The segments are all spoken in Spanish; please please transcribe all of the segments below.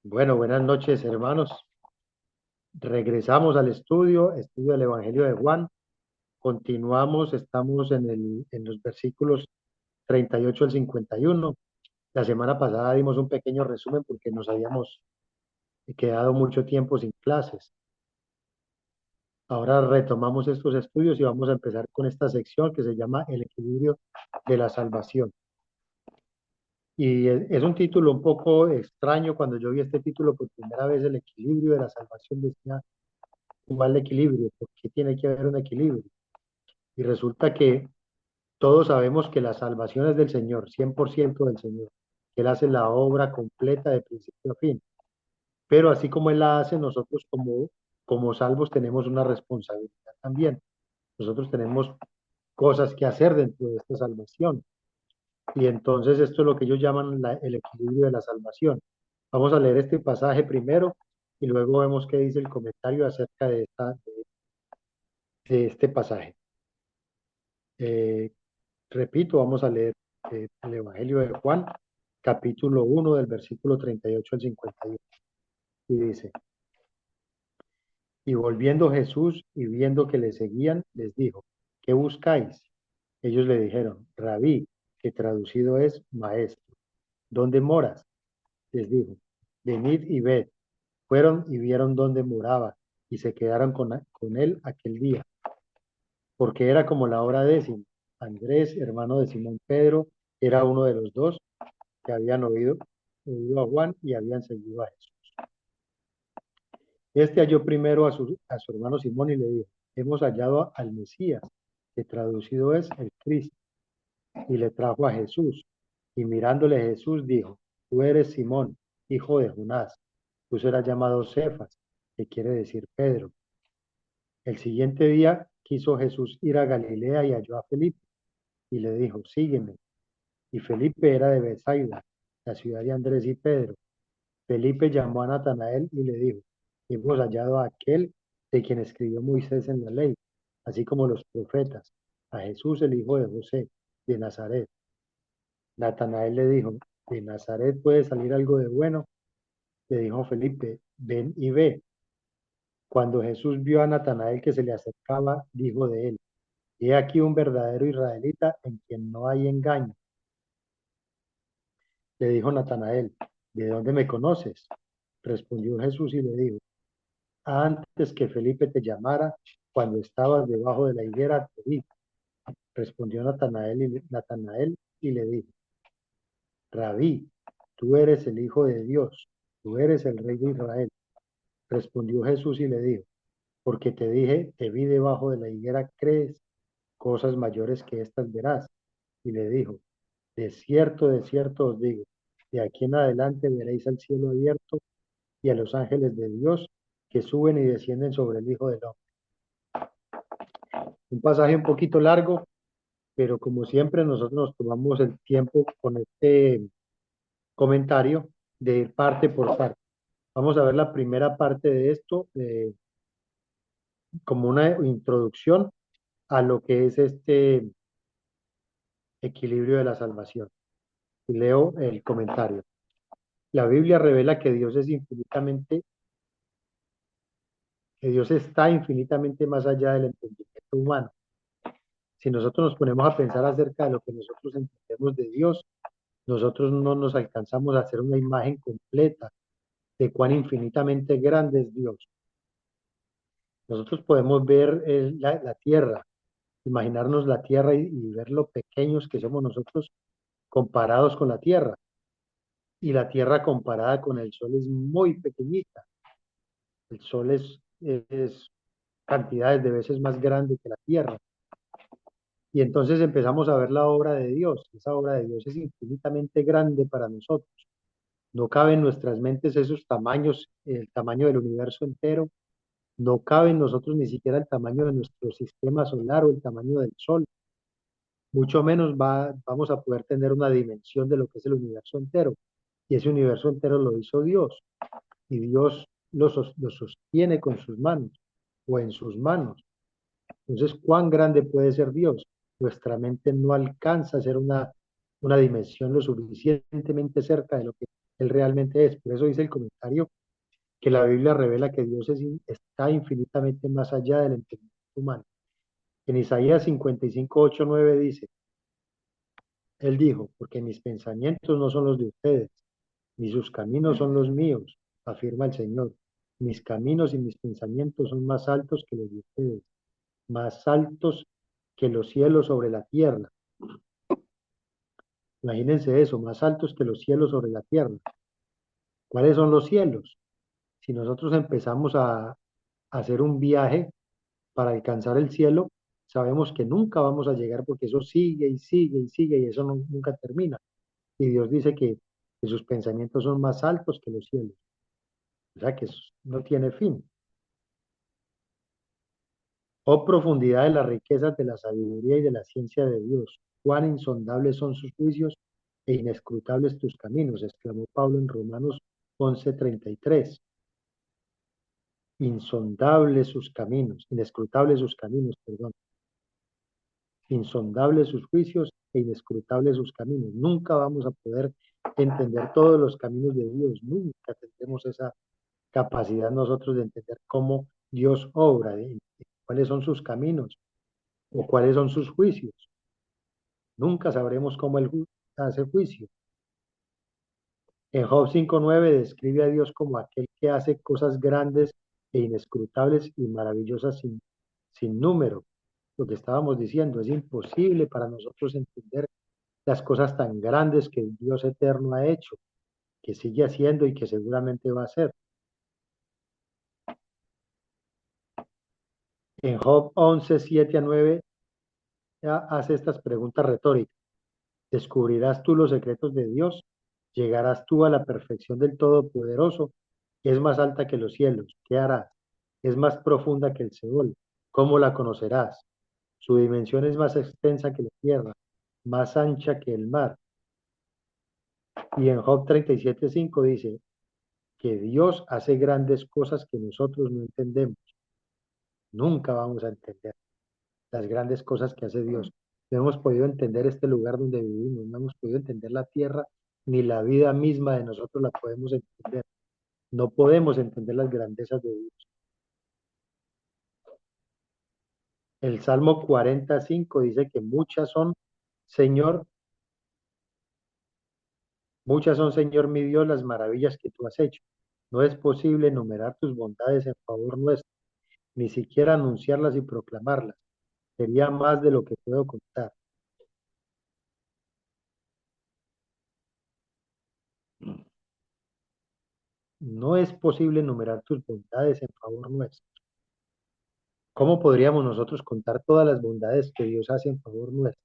Bueno, buenas noches, hermanos. Regresamos al estudio del Evangelio de Juan. Continuamos, estamos en los versículos 38 al 51. La semana pasada dimos un pequeño resumen porque nos habíamos quedado mucho tiempo sin clases. Ahora retomamos estos estudios y vamos a empezar con esta sección que se llama El equilibrio de la salvación. Y es un título un poco extraño. Cuando yo vi este título por primera vez, el equilibrio de la salvación, decía, ¿cuál equilibrio? ¿Por qué tiene que haber un equilibrio? Y resulta que todos sabemos que la salvación es del Señor, 100% del Señor, que Él hace la obra completa de principio a fin. Pero así como Él la hace, nosotros como salvos tenemos una responsabilidad también. Nosotros tenemos cosas que hacer dentro de esta salvación. Y entonces esto es lo que ellos llaman el equilibrio de la salvación. Vamos a leer este pasaje primero y luego vemos qué dice el comentario acerca de este pasaje. Eh, Repito, vamos a leer el Evangelio de Juan, capítulo 1 del versículo 38 al 51. Y dice, y volviendo Jesús y viendo que le seguían, les dijo, ¿qué buscáis? Ellos le dijeron, Rabí, que traducido es maestro. ¿Dónde moras? Les dijo, venid y ved. Fueron y vieron dónde moraba y se quedaron con él aquel día, porque era como la hora décima. Andrés, hermano de Simón Pedro, era uno de los dos que habían oído a Juan y habían seguido a Jesús. Este halló primero a su hermano Simón y le dijo, hemos hallado al Mesías, que traducido es el Cristo, y le trajo a Jesús. Y mirándole Jesús dijo, tú eres Simón, hijo de Jonás, tú serás llamado Cefas, que quiere decir Pedro. El siguiente día quiso Jesús ir a Galilea y halló a Felipe, y le dijo, sígueme. Y Felipe era de Bethsaida, la ciudad de Andrés y Pedro. Felipe llamó a Natanael y le dijo, hemos hallado a aquel de quien escribió Moisés en la ley, así como los profetas, a Jesús el hijo de José, de Nazaret. Natanael le dijo, ¿de Nazaret puede salir algo de bueno? Le dijo Felipe, ven y ve. Cuando Jesús vio a Natanael que se le acercaba, dijo de él, he aquí un verdadero israelita en quien no hay engaño. Le dijo Natanael, ¿de dónde me conoces? Respondió Jesús y le dijo, antes que Felipe te llamara, cuando estabas debajo de la higuera, te vi. Respondió Natanael y le dijo, Rabí, tú eres el Hijo de Dios, tú eres el Rey de Israel. Respondió Jesús y le dijo, porque te dije, te vi debajo de la higuera, crees, cosas mayores que estas verás. Y le dijo, de cierto os digo, de aquí en adelante veréis al cielo abierto y a los ángeles de Dios que suben y descienden sobre el Hijo del Hombre. Un pasaje un poquito largo, pero como siempre nosotros nos tomamos el tiempo con este comentario de ir parte por parte. Vamos a ver la primera parte de esto como una introducción a lo que es este equilibrio de la salvación. Y leo el comentario. La Biblia revela que Dios está infinitamente más allá del entendimiento humano. Si nosotros nos ponemos a pensar acerca de lo que nosotros entendemos de Dios, nosotros no nos alcanzamos a hacer una imagen completa de cuán infinitamente grande es Dios. Nosotros podemos ver la tierra, imaginarnos la tierra y ver lo pequeños que somos nosotros comparados con la tierra. Y la tierra comparada con el sol es muy pequeñita. El sol es cantidades de veces más grande que la tierra. Y entonces empezamos a ver la obra de Dios. Esa obra de Dios es infinitamente grande para nosotros. No cabe en nuestras mentes esos tamaños, el tamaño del universo entero. No cabe en nosotros ni siquiera el tamaño de nuestro sistema solar o el tamaño del Sol. Mucho menos vamos a poder tener una dimensión de lo que es el universo entero. Y ese universo entero lo hizo Dios. Y Dios lo sostiene con sus manos o en sus manos. Entonces, ¿cuán grande puede ser Dios? Nuestra mente no alcanza a ser una dimensión lo suficientemente cerca de lo que Él realmente es. Por eso dice el comentario que la Biblia revela que Dios está infinitamente más allá del entendimiento humano. En Isaías 55, 8, 9 dice, Él dijo, porque mis pensamientos no son los de ustedes, ni sus caminos son los míos, afirma el Señor. Mis caminos y mis pensamientos son más altos que los de ustedes, más altos que los cielos sobre la tierra. Imagínense eso, más altos que los cielos sobre la tierra. ¿Cuáles son los cielos? Si nosotros empezamos a hacer un viaje para alcanzar el cielo, sabemos que nunca vamos a llegar porque eso sigue y sigue y sigue y eso nunca termina. Y Dios dice que sus pensamientos son más altos que los cielos. O sea que eso no tiene fin. Oh profundidad de las riquezas de la sabiduría y de la ciencia de Dios. Cuán insondables son sus juicios e inescrutables tus caminos, exclamó Pablo en Romanos 11:33. Insondables sus caminos, inescrutables sus caminos, perdón. Insondables sus juicios e inescrutables sus caminos. Nunca vamos a poder entender todos los caminos de Dios, nunca tendremos esa capacidad nosotros de entender cómo Dios obra, de cuáles son sus caminos o cuáles son sus juicios. Nunca sabremos cómo Él hace juicio. En Job 5:9 describe a Dios como aquel que hace cosas grandes e inescrutables y maravillosas sin número. Lo que estábamos diciendo, es imposible para nosotros entender las cosas tan grandes que el Dios eterno ha hecho, que sigue haciendo y que seguramente va a hacer. En Job 11:7-9 hace estas preguntas retóricas. ¿Descubrirás tú los secretos de Dios? ¿Llegarás tú a la perfección del Todopoderoso? Es más alta que los cielos. ¿Qué harás? Es más profunda que el Seol. ¿Cómo la conocerás? Su dimensión es más extensa que la tierra, más ancha que el mar. Y en Job 37:5 dice que Dios hace grandes cosas que nosotros no entendemos. Nunca vamos a entender las grandes cosas que hace Dios. No hemos podido entender este lugar donde vivimos, no hemos podido entender la tierra, ni la vida misma de nosotros la podemos entender. No podemos entender las grandezas de Dios. El Salmo 45 dice que Señor, muchas son, Señor mi Dios, las maravillas que tú has hecho. No es posible enumerar tus bondades en favor nuestro, ni siquiera anunciarlas y proclamarlas. Sería más de lo que puedo contar. No es posible enumerar tus bondades en favor nuestro. ¿Cómo podríamos nosotros contar todas las bondades que Dios hace en favor nuestro?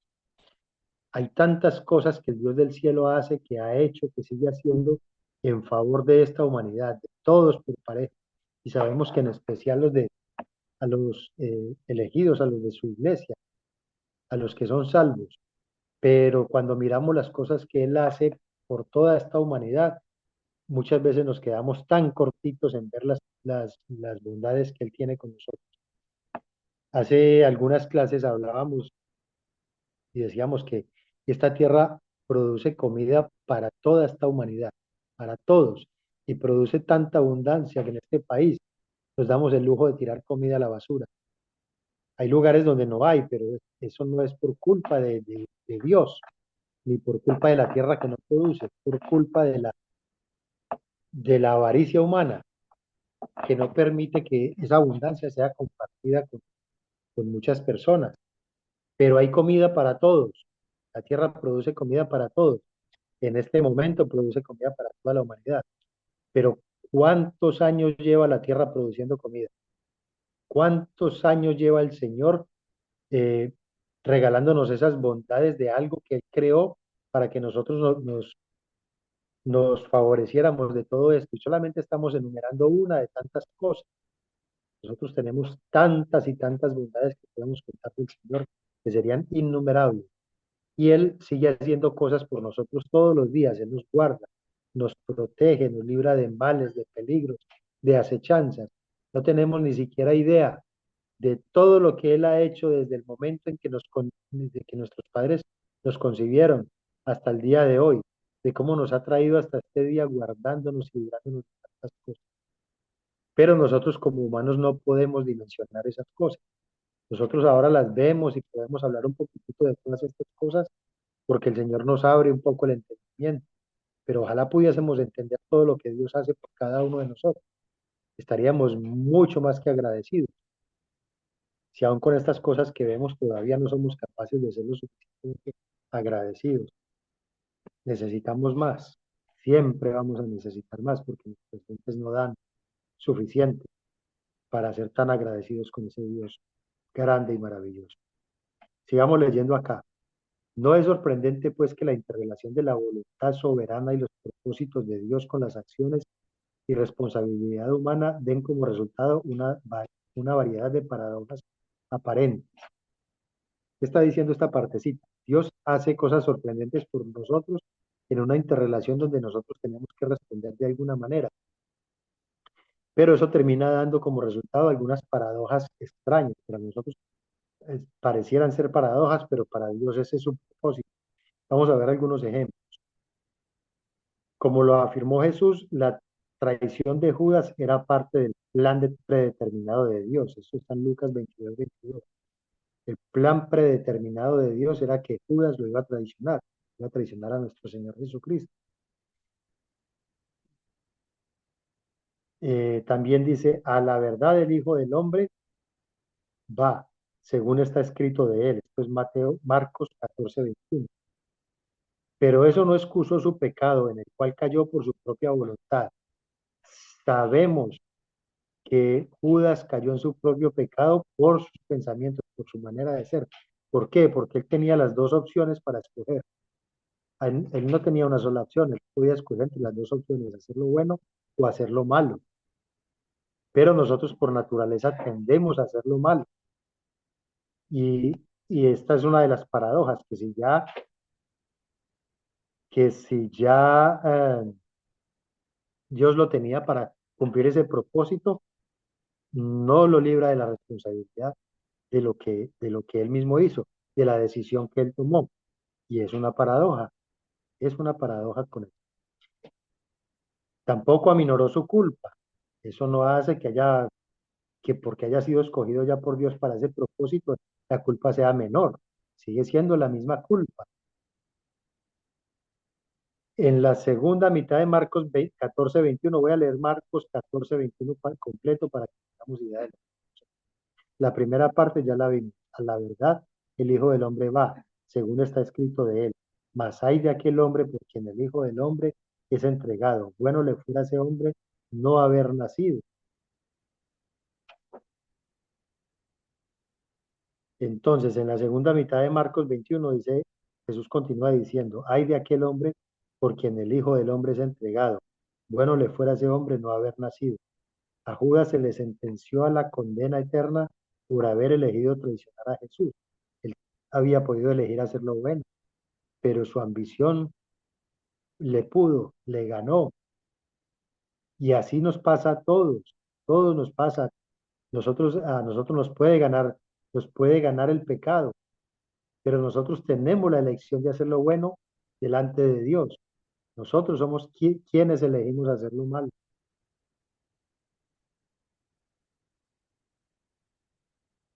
Hay tantas cosas que el Dios del cielo hace, que ha hecho, que sigue haciendo en favor de esta humanidad, de todos por pareja. Y sabemos que en especial a los elegidos, a los de su iglesia, a los que son salvos. Pero cuando miramos las cosas que Él hace por toda esta humanidad, muchas veces nos quedamos tan cortitos en ver las bondades que Él tiene con nosotros. Hace algunas clases hablábamos y decíamos que esta tierra produce comida para toda esta humanidad, para todos, y produce tanta abundancia que en este país nos damos el lujo de tirar comida a la basura. Hay lugares donde no hay, pero eso no es por culpa de Dios, ni por culpa de la tierra que no produce, es por culpa de la avaricia humana, que no permite que esa abundancia sea compartida con muchas personas. Pero hay comida para todos. La tierra produce comida para todos. En este momento produce comida para toda la humanidad. Pero ¿cuántos años lleva la tierra produciendo comida? ¿Cuántos años lleva el Señor eh, regalándonos esas bondades de algo que Él creó para que nosotros nos favoreciéramos de todo esto? Y solamente estamos enumerando una de tantas cosas. Nosotros tenemos tantas y tantas bondades que podemos contar del Señor, que serían innumerables. Y Él sigue haciendo cosas por nosotros todos los días. Él nos guarda, nos protege, nos libra de males, de peligros, de acechanzas. No tenemos ni siquiera idea de todo lo que Él ha hecho desde el momento en que desde que nuestros padres nos concibieron hasta el día de hoy, de cómo nos ha traído hasta este día guardándonos y librándonos de tantas cosas. Pero nosotros como humanos no podemos dimensionar esas cosas. Nosotros ahora las vemos y podemos hablar un poquitito de todas estas cosas porque el Señor nos abre un poco el entendimiento, pero ojalá pudiésemos entender todo lo que Dios hace por cada uno de nosotros. Estaríamos mucho más que agradecidos. Si aún con estas cosas que vemos todavía no somos capaces de ser lo suficientemente agradecidos, necesitamos más. Siempre vamos a necesitar más porque nuestras mentes no dan suficiente para ser tan agradecidos con ese Dios grande y maravilloso. Sigamos leyendo acá. No es sorprendente, pues, que la interrelación de la voluntad soberana y los propósitos de Dios con las acciones y responsabilidad humana den como resultado una variedad de paradojas aparentes. ¿Qué está diciendo esta partecita? Dios hace cosas sorprendentes por nosotros en una interrelación donde nosotros tenemos que responder de alguna manera, pero eso termina dando como resultado algunas paradojas extrañas. Para nosotros parecieran ser paradojas, pero para Dios ese es su propósito. Vamos a ver algunos ejemplos. Como lo afirmó Jesús, la traición de Judas era parte del plan predeterminado de Dios. Eso está en Lucas 22:22. El plan predeterminado de Dios era que Judas lo iba a traicionar a nuestro Señor Jesucristo. También dice, a la verdad el Hijo del Hombre va, según está escrito de él. Esto es Marcos 14:21. Pero eso no excusó su pecado, en el cual cayó por su propia voluntad. Sabemos que Judas cayó en su propio pecado por sus pensamientos, por su manera de ser. ¿Por qué? Porque él tenía las dos opciones para escoger. Él no tenía una sola opción, él podía escoger entre las dos opciones, hacer lo bueno o hacer lo malo. Pero nosotros por naturaleza tendemos a hacer lo malo. Y, y esta es una de las paradojas, que si ya Dios lo tenía para cumplir ese propósito, no lo libra de la responsabilidad de lo que él mismo hizo, de la decisión que él tomó. Y es una paradoja con él. Tampoco aminoró su culpa. Eso no hace que porque haya sido escogido ya por Dios para ese propósito, la culpa sea menor. Sigue siendo la misma culpa. En la segunda mitad de Marcos 14:21, voy a leer Marcos 14:21 completo para que tengamos idea de lo. La primera parte ya la vimos. A la verdad, el Hijo del Hombre va, según está escrito de él. Mas hay de aquel hombre por quien el Hijo del Hombre es entregado. Bueno le fuera a ese hombre no haber nacido. Entonces, en la segunda mitad de Marcos 21 dice, Jesús continúa diciendo, hay de aquel hombre por quien el Hijo del Hombre es entregado. Bueno le fuera a ese hombre no haber nacido. A Judas se le sentenció a la condena eterna por haber elegido traicionar a Jesús. Él había podido elegir hacer lo bueno, pero su ambición le ganó. Y así nos pasa a todos nos pasa. A nosotros nos puede ganar el pecado, pero nosotros tenemos la elección de hacer lo bueno delante de Dios. Nosotros somos quienes elegimos hacer lo malo.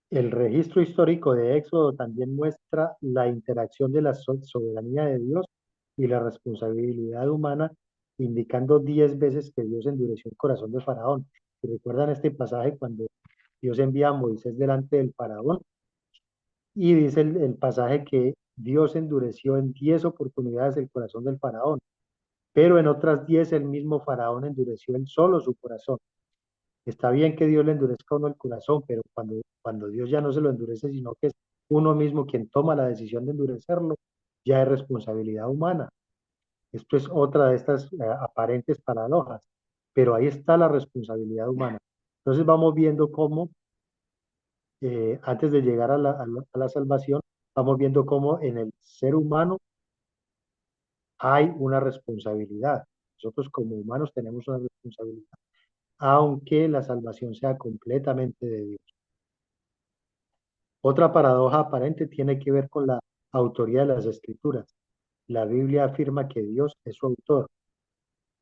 El registro histórico de Éxodo también muestra la interacción de la soberanía de Dios y la responsabilidad humana, indicando 10 veces que Dios endureció el corazón de Faraón. ¿Y recuerdan este pasaje cuando Dios envía a Moisés delante del Faraón? Y dice el pasaje que Dios endureció en 10 oportunidades el corazón del Faraón, pero en otras 10 el mismo Faraón endureció él solo su corazón. Está bien que Dios le endurezca a uno el corazón, pero cuando Dios ya no se lo endurece, sino que es uno mismo quien toma la decisión de endurecerlo, ya es responsabilidad humana. Esto es otra de estas aparentes paradojas, pero ahí está la responsabilidad humana. Entonces vamos viendo cómo, antes de llegar a la salvación, vamos viendo cómo en el ser humano hay una responsabilidad. Nosotros como humanos tenemos una responsabilidad, aunque la salvación sea completamente de Dios. Otra paradoja aparente tiene que ver con la autoría de las escrituras. La Biblia afirma que Dios es su autor.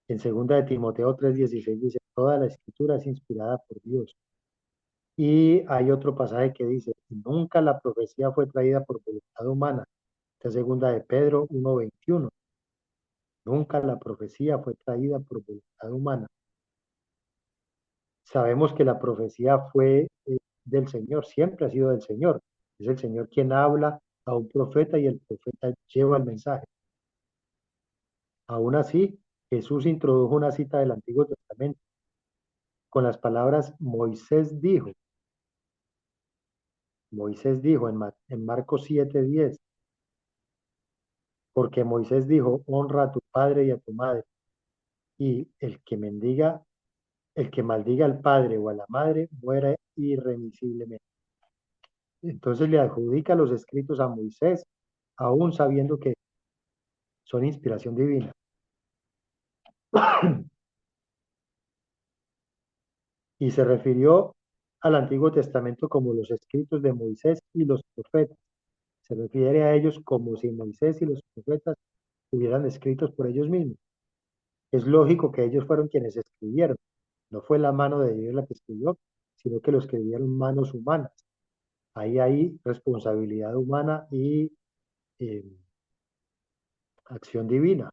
En 2 de Timoteo 3:16 dice, toda la escritura es inspirada por Dios. Y hay otro pasaje que dice, nunca la profecía fue traída por voluntad humana. Esta es 2 de Pedro 1:21. Nunca la profecía fue traída por voluntad humana. Sabemos que la profecía fue del Señor, siempre ha sido del Señor. Es el Señor quien habla a un profeta y el profeta lleva el mensaje. Aún así, Jesús introdujo una cita del Antiguo Testamento con las palabras Moisés dijo en Marcos 7:10, porque Moisés dijo, honra a tu padre y a tu madre, y el que maldiga al padre o a la madre, muera irremisiblemente. Entonces le adjudica los escritos a Moisés, aún sabiendo que son inspiración divina. Y se refirió al Antiguo Testamento como los escritos de Moisés y los profetas. Se refiere a ellos como si Moisés y los profetas hubieran escritos por ellos mismos. Es lógico que ellos fueron quienes escribieron. No fue la mano de Dios la que escribió, sino que lo escribieron manos humanas. Ahí hay responsabilidad humana y eh, acción divina.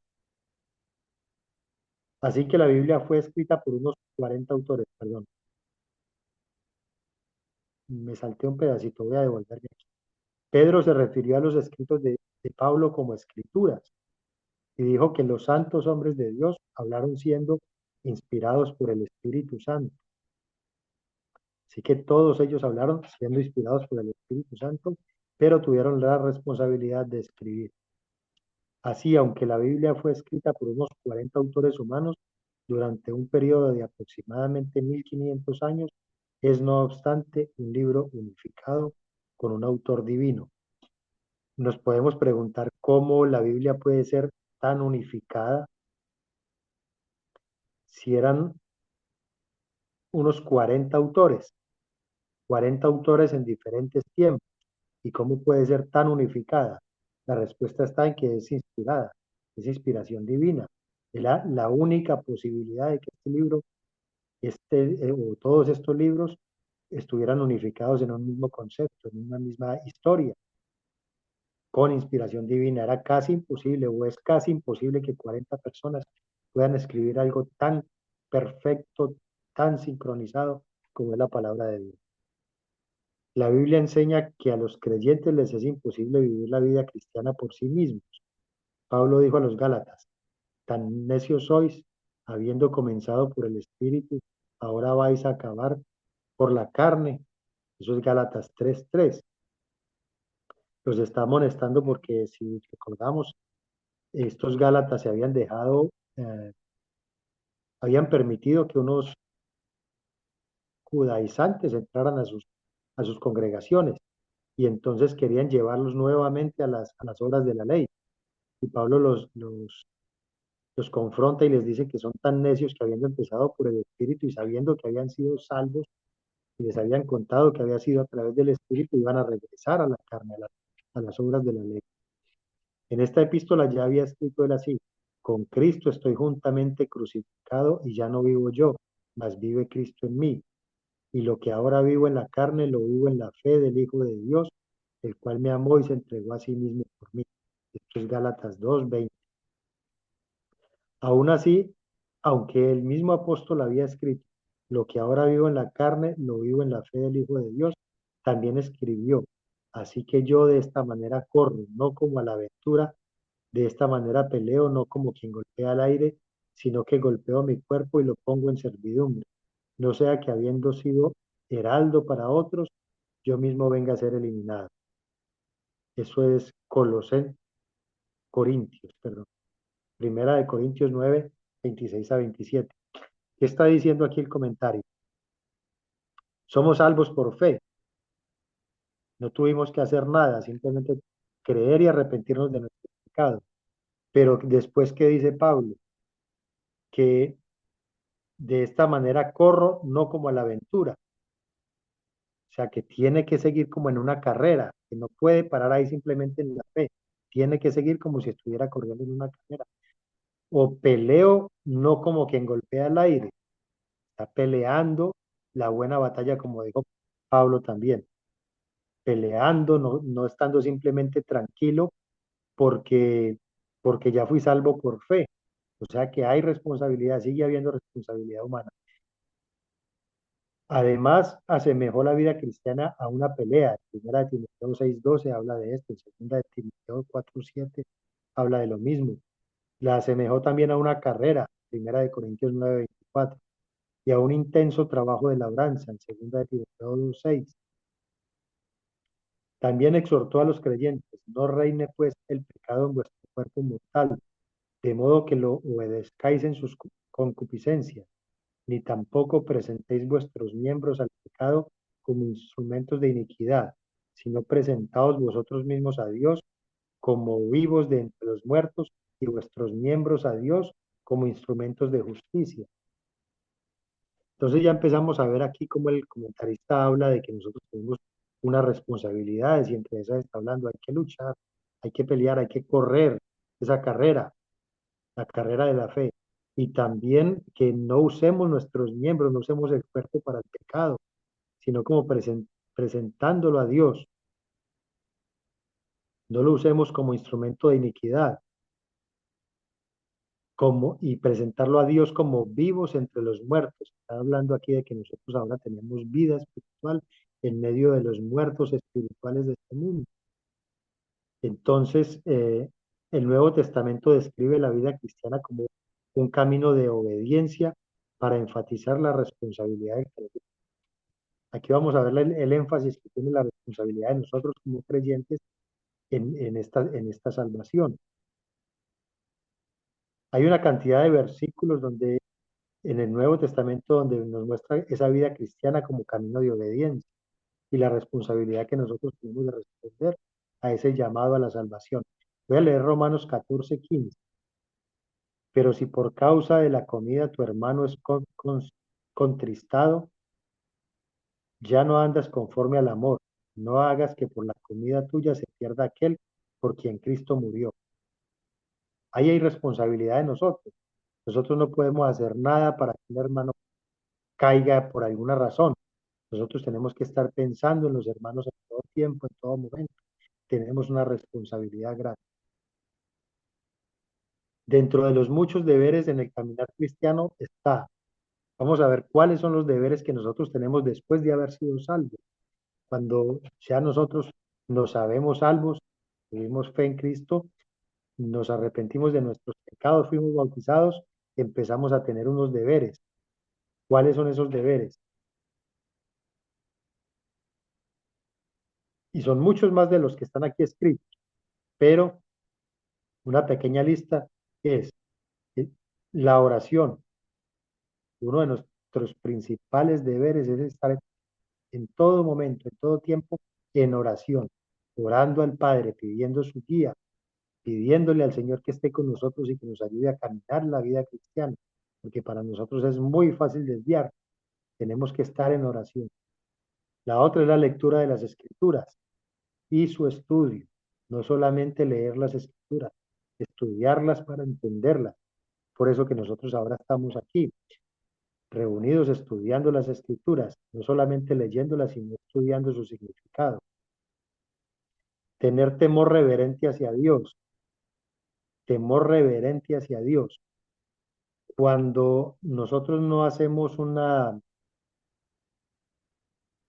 Así que la Biblia fue escrita por unos 40 autores, perdón. Me salté un pedacito, voy a devolverme aquí. Pedro se refirió a los escritos de Pablo como escrituras y dijo que los santos hombres de Dios hablaron siendo inspirados por el Espíritu Santo. Así que todos ellos hablaron siendo inspirados por el Espíritu Santo, pero tuvieron la responsabilidad de escribir. Así, aunque la Biblia fue escrita por unos 40 autores humanos durante un periodo de aproximadamente 1500 años, es no obstante un libro unificado con un autor divino. Nos podemos preguntar cómo la Biblia puede ser tan unificada si eran unos 40 autores en diferentes tiempos, y cómo puede ser tan unificada. La respuesta está en que es inspirada, es inspiración divina. Es la única posibilidad de que este libro, o todos estos libros, estuvieran unificados en un mismo concepto, en una misma historia, con inspiración divina. Era casi imposible, o es casi imposible, que 40 personas puedan escribir algo tan perfecto, tan sincronizado como es la palabra de Dios. La Biblia enseña que a los creyentes les es imposible vivir la vida cristiana por sí mismos. Pablo dijo a los Gálatas, tan necios sois, habiendo comenzado por el Espíritu, ahora vais a acabar por la carne. Eso es Gálatas 3:3. Los está amonestando porque, si recordamos, estos Gálatas se habían habían permitido que unos judaizantes entraran a sus congregaciones, y entonces querían llevarlos nuevamente a las obras de la ley. Y Pablo los confronta y les dice que son tan necios que, habiendo empezado por el Espíritu y sabiendo que habían sido salvos y les habían contado que había sido a través del Espíritu, iban a regresar a la carne, a las obras de la ley. En esta epístola ya había escrito él así: con Cristo estoy juntamente crucificado, y ya no vivo yo, mas vive Cristo en mí. Y lo que ahora vivo en la carne, lo vivo en la fe del Hijo de Dios, el cual me amó y se entregó a sí mismo por mí. Esto es Gálatas 2:20. Aún así, aunque el mismo apóstol había escrito, lo que ahora vivo en la carne, lo vivo en la fe del Hijo de Dios, también escribió, así que yo de esta manera corro, no como a la aventura, de esta manera peleo, no como quien golpea al aire, sino que golpeo mi cuerpo y lo pongo en servidumbre, no sea que, habiendo sido heraldo para otros, yo mismo venga a ser eliminado. Eso es Corintios, perdón. Primera de Corintios 9:26-27. ¿Qué está diciendo aquí el comentario? Somos salvos por fe. No tuvimos que hacer nada, simplemente creer y arrepentirnos de nuestros pecados. Pero después, ¿qué dice Pablo? Que de esta manera corro, no como a la aventura, O sea, que tiene que seguir como en una carrera, que no puede parar ahí simplemente en la fe, tiene que seguir como si estuviera corriendo en una carrera. O peleo no como quien golpea el aire, está peleando la buena batalla, como dijo Pablo también, peleando, no estando simplemente tranquilo porque, porque ya fui salvo por fe. O sea que hay responsabilidad, sigue habiendo responsabilidad humana. Además, asemejó la vida cristiana a una pelea. Primera de Timoteo 6:12 habla de esto, segunda de Timoteo 4:7 habla de lo mismo. La asemejó también a una carrera, Primera de Corintios 9:24, y a un intenso trabajo de labranza, en segunda de Timoteo 2:6. También exhortó a los creyentes, no reine pues el pecado en vuestro cuerpo mortal, de modo que lo obedezcáis en sus concupiscencias, ni tampoco presentéis vuestros miembros al pecado como instrumentos de iniquidad, sino presentaos vosotros mismos a Dios como vivos de entre los muertos y vuestros miembros a Dios como instrumentos de justicia. Entonces ya empezamos a ver aquí cómo el comentarista habla de que nosotros tenemos unas responsabilidades y entre esas está hablando, hay que luchar, hay que pelear, hay que correr esa carrera, la carrera de la fe. Y también que no usemos nuestros miembros, no usemos el cuerpo para el pecado, sino como presentándolo a Dios. No lo usemos como instrumento de iniquidad, y presentarlo a Dios como vivos entre los muertos. Está hablando aquí de que nosotros ahora tenemos vida espiritual en medio de los muertos espirituales de este mundo. Entonces, el Nuevo Testamento describe la vida cristiana como un camino de obediencia para enfatizar la responsabilidad del creyente. Aquí vamos a ver el énfasis que tiene la responsabilidad de nosotros como creyentes en esta salvación. Hay una cantidad de versículos en el Nuevo Testamento donde nos muestra esa vida cristiana como camino de obediencia y la responsabilidad que nosotros tenemos de responder a ese llamado a la salvación. Voy a leer Romanos 14:15. Pero si por causa de la comida tu hermano es contristado, ya no andas conforme al amor. No hagas que por la comida tuya se pierda aquel por quien Cristo murió. Ahí hay responsabilidad de nosotros. Nosotros no podemos hacer nada para que un hermano caiga por alguna razón. Nosotros tenemos que estar pensando en los hermanos en todo tiempo, en todo momento. Tenemos una responsabilidad grande. Dentro de los muchos deberes en el caminar cristiano está, vamos a ver cuáles son los deberes que nosotros tenemos después de haber sido salvos. Cuando ya nosotros nos sabemos salvos, tuvimos fe en Cristo, nos arrepentimos de nuestros pecados, fuimos bautizados, empezamos a tener unos deberes. ¿Cuáles son esos deberes? Y son muchos más de los que están aquí escritos, pero una pequeña lista es la oración. Uno de nuestros principales deberes es estar en todo momento, en todo tiempo, en oración, orando al Padre, pidiendo su guía, pidiéndole al Señor que esté con nosotros y que nos ayude a caminar la vida cristiana, porque para nosotros es muy fácil desviar. Tenemos que estar en oración. La otra es la lectura de las Escrituras y su estudio, no solamente leer las Escrituras, estudiarlas para entenderlas. Por eso que nosotros ahora estamos aquí, reunidos estudiando las Escrituras, no solamente leyéndolas, sino estudiando su significado. Tener temor reverente hacia Dios. Cuando nosotros no hacemos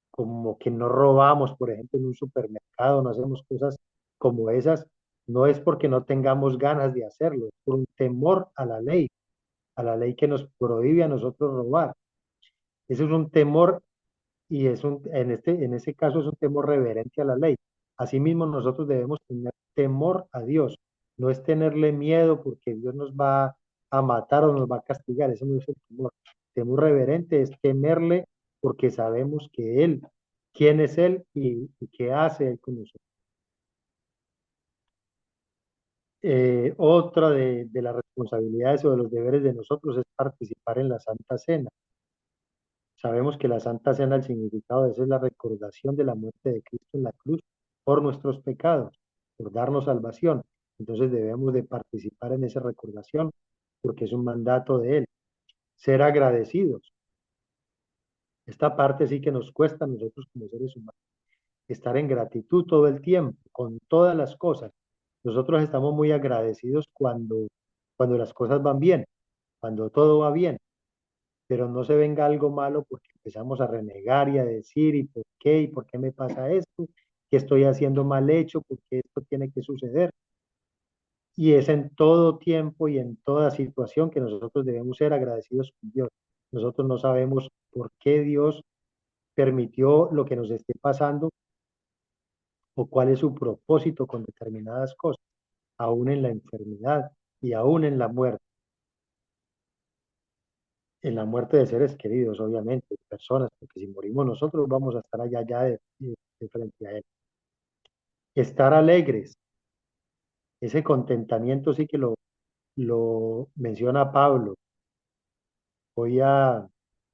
como que no robamos, por ejemplo, en un supermercado, no hacemos cosas como esas, no es porque no tengamos ganas de hacerlo, es por un temor a la ley que nos prohíbe a nosotros robar. Ese es un temor y en ese caso es un temor reverente a la ley. Asimismo, nosotros debemos tener temor a Dios, no es tenerle miedo porque Dios nos va a matar o nos va a castigar, eso no es el temor. Temor reverente es temerle porque sabemos que Él, quién es Él y qué hace Él con nosotros. Otra de las responsabilidades o de los deberes de nosotros es participar en la Santa Cena. Sabemos que la Santa Cena, el significado de eso es la recordación de la muerte de Cristo en la cruz por nuestros pecados, por darnos salvación. Entonces debemos de participar en esa recordación porque es un mandato de Él. Ser agradecidos. Esta parte sí que nos cuesta a nosotros como seres humanos. Estar en gratitud todo el tiempo, con todas las cosas. Nosotros estamos muy agradecidos cuando las cosas van bien, cuando todo va bien, pero no se venga algo malo porque empezamos a renegar y a decir, y por qué me pasa esto? ¿Qué estoy haciendo mal hecho? ¿Por qué esto tiene que suceder? Y es en todo tiempo y en toda situación que nosotros debemos ser agradecidos con Dios. Nosotros no sabemos por qué Dios permitió lo que nos esté pasando o cuál es su propósito con determinadas cosas, aún en la enfermedad y aún en la muerte de seres queridos, obviamente, de personas, porque si morimos nosotros vamos a estar allá ya de frente a Él. Estar alegres, ese contentamiento sí que lo menciona Pablo. Voy a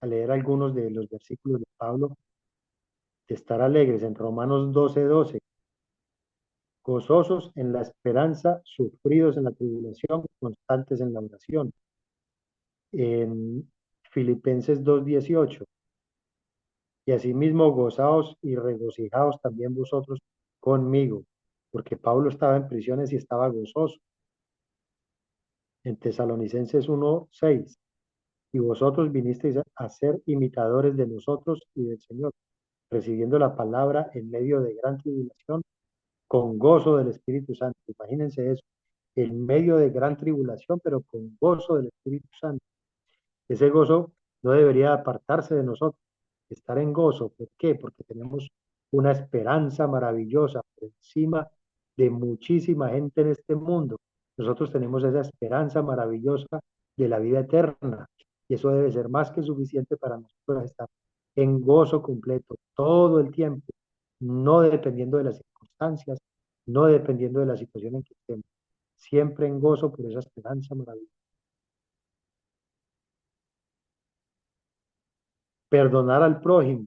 leer algunos de los versículos de Pablo, de estar alegres en Romanos 12:12, gozosos en la esperanza, sufridos en la tribulación, constantes en la oración. En Filipenses 2:18, y asimismo gozaos y regocijaos también vosotros conmigo, porque Pablo estaba en prisiones y estaba gozoso. En Tesalonicenses 1:6, y vosotros vinisteis a ser imitadores de nosotros y del Señor, recibiendo la palabra en medio de gran tribulación, con gozo del Espíritu Santo. Imagínense eso, en medio de gran tribulación, pero con gozo del Espíritu Santo. Ese gozo no debería apartarse de nosotros, estar en gozo. ¿Por qué? Porque tenemos una esperanza maravillosa por encima de muchísima gente en este mundo. Nosotros tenemos esa esperanza maravillosa de la vida eterna y eso debe ser más que suficiente para nosotros estar en gozo completo todo el tiempo, no dependiendo de las circunstancias, no dependiendo de la situación en que estemos, siempre en gozo por esa esperanza maravillosa. Perdonar al prójimo.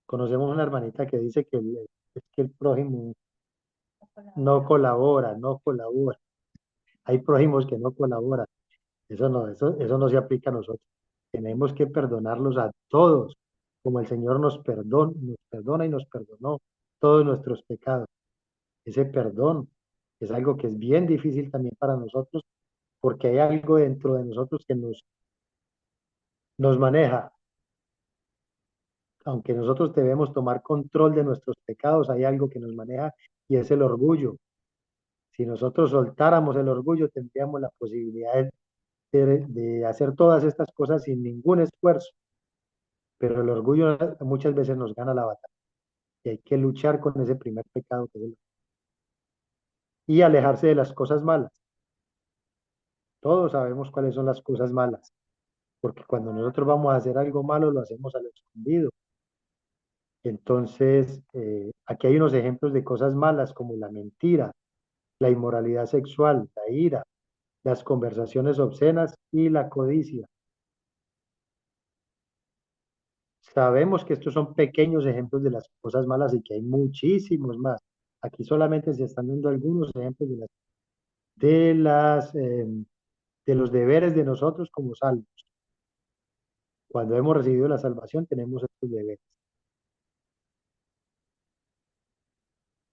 Conocemos una hermanita que dice es que el prójimo no colabora. Hay prójimos que no colaboran. Eso no se aplica a nosotros. Tenemos que perdonarlos a todos, como el Señor nos perdona y nos perdonó todos nuestros pecados. Ese perdón es algo que es bien difícil también para nosotros, porque hay algo dentro de nosotros que nos maneja. Aunque nosotros debemos tomar control de nuestros pecados, hay algo que nos maneja y es el orgullo. Si nosotros soltáramos el orgullo, tendríamos la posibilidad de hacer todas estas cosas sin ningún esfuerzo, pero el orgullo muchas veces nos gana la batalla y hay que luchar con ese primer pecado que es y alejarse de las cosas malas. Todos sabemos cuáles son las cosas malas, porque cuando nosotros vamos a hacer algo malo, lo hacemos a lo escondido. Entonces, aquí hay unos ejemplos de cosas malas como la mentira, la inmoralidad sexual, la ira, las conversaciones obscenas y la codicia. Sabemos que estos son pequeños ejemplos de las cosas malas y que hay muchísimos más. Aquí solamente se están dando algunos ejemplos de las, de los deberes de nosotros como salvos. Cuando hemos recibido la salvación tenemos estos deberes.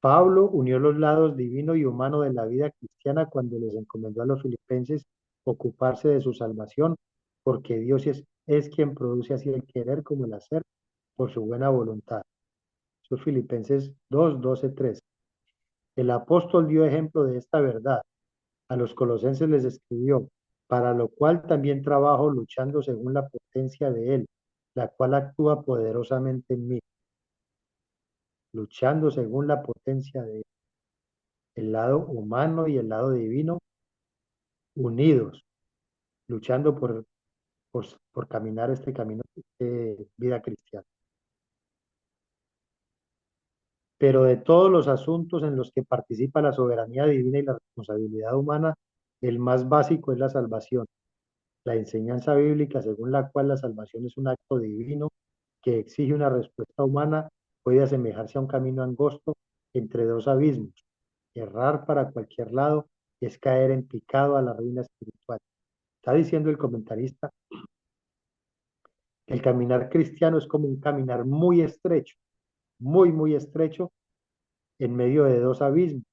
Pablo unió los lados divino y humano de la vida cristiana cuando les encomendó a los filipenses ocuparse de su salvación, porque Dios es quien produce así el querer como el hacer por su buena voluntad. Eso es Filipenses 2:12-13. El apóstol dio ejemplo de esta verdad. A los colosenses les escribió, para lo cual también trabajo luchando según la potencia de Él, la cual actúa poderosamente en mí, luchando según la potencia de Él, el lado humano y el lado divino unidos, luchando por caminar este camino de vida cristiana. Pero de todos los asuntos en los que participa la soberanía divina y la responsabilidad humana, el más básico es la salvación. La enseñanza bíblica según la cual la salvación es un acto divino que exige una respuesta humana puede asemejarse a un camino angosto entre dos abismos. Errar para cualquier lado es caer en picado a la ruina espiritual. Está diciendo el comentarista que el caminar cristiano es como un caminar muy estrecho en medio de dos abismos,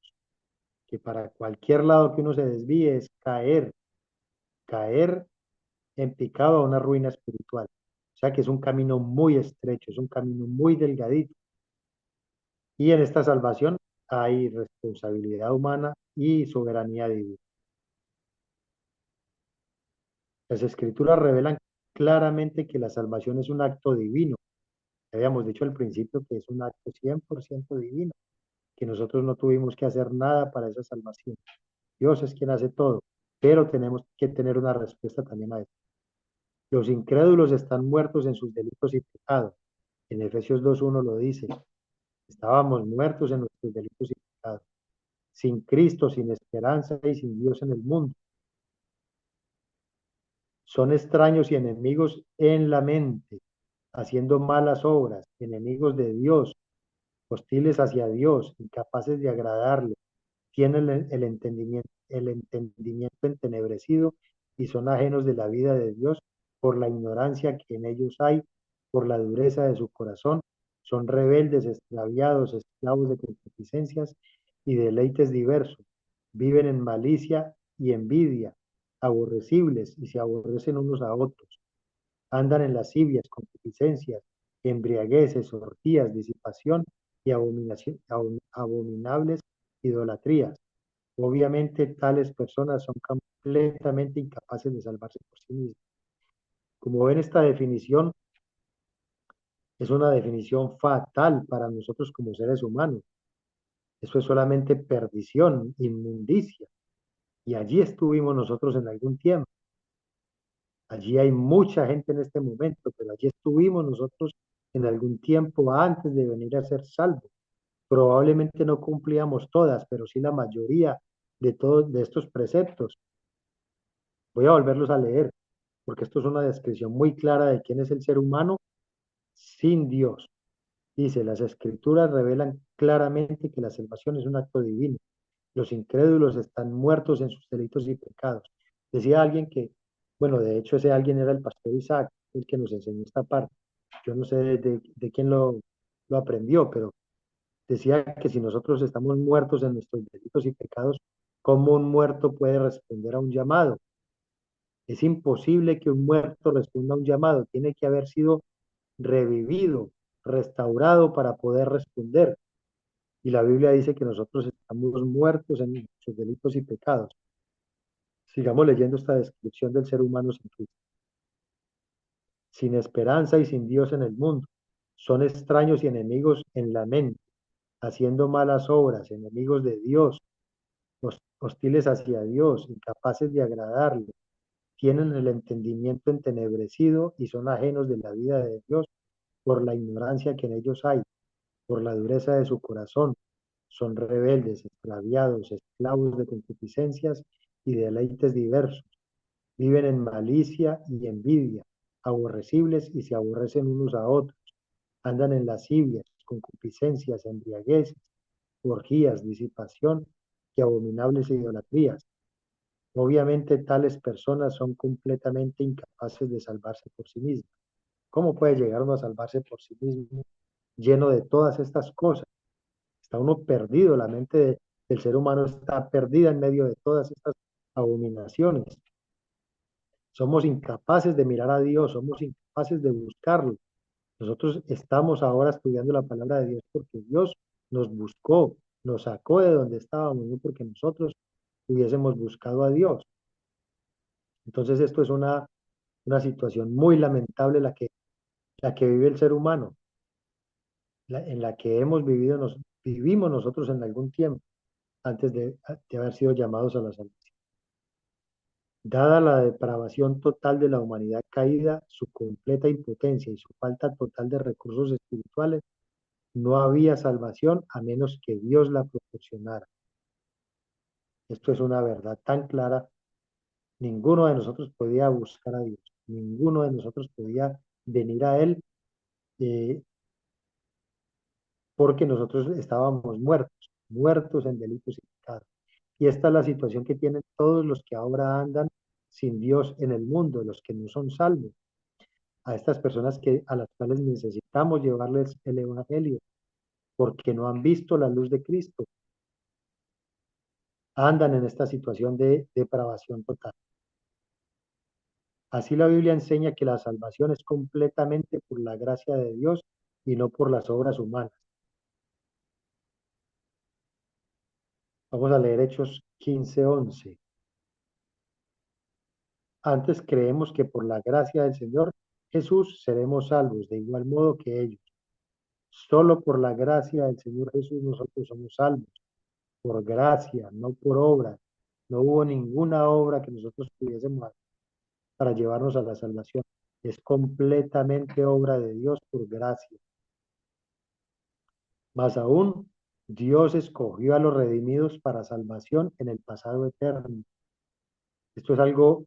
que para cualquier lado que uno se desvíe es caer en picado a una ruina espiritual. O sea que es un camino muy estrecho, es un camino muy delgadito. Y en esta salvación hay responsabilidad humana y soberanía divina. Las escrituras revelan claramente que la salvación es un acto divino. Habíamos dicho al principio que es un acto 100% divino, que nosotros no tuvimos que hacer nada para esa salvación. Dios es quien hace todo, pero tenemos que tener una respuesta también a eso. Los incrédulos están muertos en sus delitos y pecados. En Efesios 2:1 lo dice, estábamos muertos en nuestros delitos y pecados, sin Cristo, sin esperanza y sin Dios en el mundo. Son extraños y enemigos en la mente, haciendo malas obras, enemigos de Dios, hostiles hacia Dios, incapaces de agradarle, tienen el entendimiento entenebrecido y son ajenos de la vida de Dios por la ignorancia que en ellos hay, por la dureza de su corazón, son rebeldes, extraviados, esclavos de concupiscencias y deleites diversos, viven en malicia y envidia, aborrecibles y se aborrecen unos a otros, andan en lascivias, concupiscencias, embriagueces, orgías, disipación y abominables idolatrías. Obviamente, tales personas son completamente incapaces de salvarse por sí mismas. Como ven, esta definición es una definición fatal para nosotros como seres humanos. Eso es solamente perdición, inmundicia. Y allí estuvimos nosotros en algún tiempo. Allí hay mucha gente en este momento, pero allí estuvimos nosotros en algún tiempo antes de venir a ser salvos. Probablemente no cumplíamos todas, pero sí la mayoría de todos de estos preceptos. Voy a volverlos a leer, porque esto es una descripción muy clara de quién es el ser humano sin Dios. Dice, las escrituras revelan claramente que la salvación es un acto divino. Los incrédulos están muertos en sus delitos y pecados. Decía alguien que, bueno, de hecho ese alguien era el pastor Isaac, el que nos enseñó esta parte. Yo no sé de quién lo aprendió, pero decía que si nosotros estamos muertos en nuestros delitos y pecados, ¿cómo un muerto puede responder a un llamado? Es imposible que un muerto responda a un llamado, tiene que haber sido revivido, restaurado para poder responder. Y la Biblia dice que nosotros estamos muertos en nuestros delitos y pecados. Sigamos leyendo esta descripción del ser humano sin Cristo. Sin esperanza y sin Dios en el mundo. Son extraños y enemigos en la mente, haciendo malas obras, enemigos de Dios, hostiles hacia Dios, incapaces de agradarle, tienen el entendimiento entenebrecido y son ajenos de la vida de Dios por la ignorancia que en ellos hay, por la dureza de su corazón. Son rebeldes, extraviados, esclavos de concupiscencias y deleites diversos. Viven en malicia y envidia, aborrecibles y se aborrecen unos a otros. Andan en lascivias, concupiscencias, embriagueces, orgías, disipación y abominables idolatrías. Obviamente tales personas son completamente incapaces de salvarse por sí mismas. ¿Cómo puede llegar uno a salvarse por sí mismo lleno de todas estas cosas? Está uno perdido, del ser humano está perdida en medio de todas estas abominaciones. Somos incapaces de mirar a Dios, somos incapaces de buscarlo. Nosotros estamos ahora estudiando la palabra de Dios porque Dios nos buscó, nos sacó de donde estábamos, no porque nosotros hubiésemos buscado a Dios. Entonces esto es una situación muy lamentable la que vive el ser humano, en la que vivimos nosotros en algún tiempo antes de haber sido llamados a la salvación. Dada la depravación total de la humanidad caída, su completa impotencia y su falta total de recursos espirituales, no había salvación a menos que Dios la proporcionara. Esto es una verdad tan clara Ninguno de nosotros podía buscar a Dios, ninguno de nosotros podía venir a Él, eh, porque nosotros estábamos muertos, muertos en delitos y pecados. Y esta es la situación que tienen todos los que ahora andan sin Dios en el mundo, los que no son salvos. A estas personas a las cuales necesitamos llevarles el Evangelio, porque no han visto la luz de Cristo, andan en esta situación de depravación total. Así la Biblia enseña que la salvación es completamente por la gracia de Dios y no por las obras humanas. Vamos a leer Hechos 15:11. Antes creemos que por la gracia del Señor Jesús seremos salvos, de igual modo que ellos. Solo por la gracia del Señor Jesús nosotros somos salvos, por gracia, no por obra. No hubo ninguna obra que nosotros pudiésemos hacer para llevarnos a la salvación. Es completamente obra de Dios por gracia. Más aún, Dios escogió a los redimidos para salvación en el pasado eterno. Esto es algo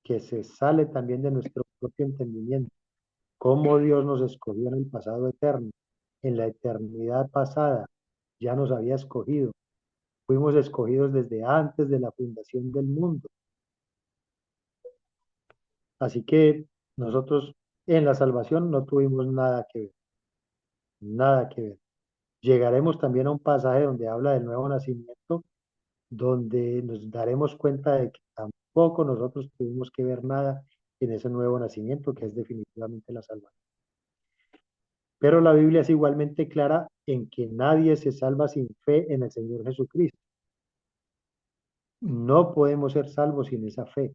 que se sale también de nuestro propio entendimiento. Cómo Dios nos escogió en el pasado eterno, en la eternidad pasada, ya nos había escogido. Fuimos escogidos desde antes de la fundación del mundo. Así que nosotros en la salvación no tuvimos nada que ver, nada que ver. Llegaremos también a un pasaje donde habla del nuevo nacimiento, donde nos daremos cuenta de que tampoco nosotros tuvimos que ver nada en ese nuevo nacimiento, que es definitivamente la salvación. Pero la Biblia es igualmente clara en que nadie se salva sin fe en el Señor Jesucristo. No podemos ser salvos sin esa fe.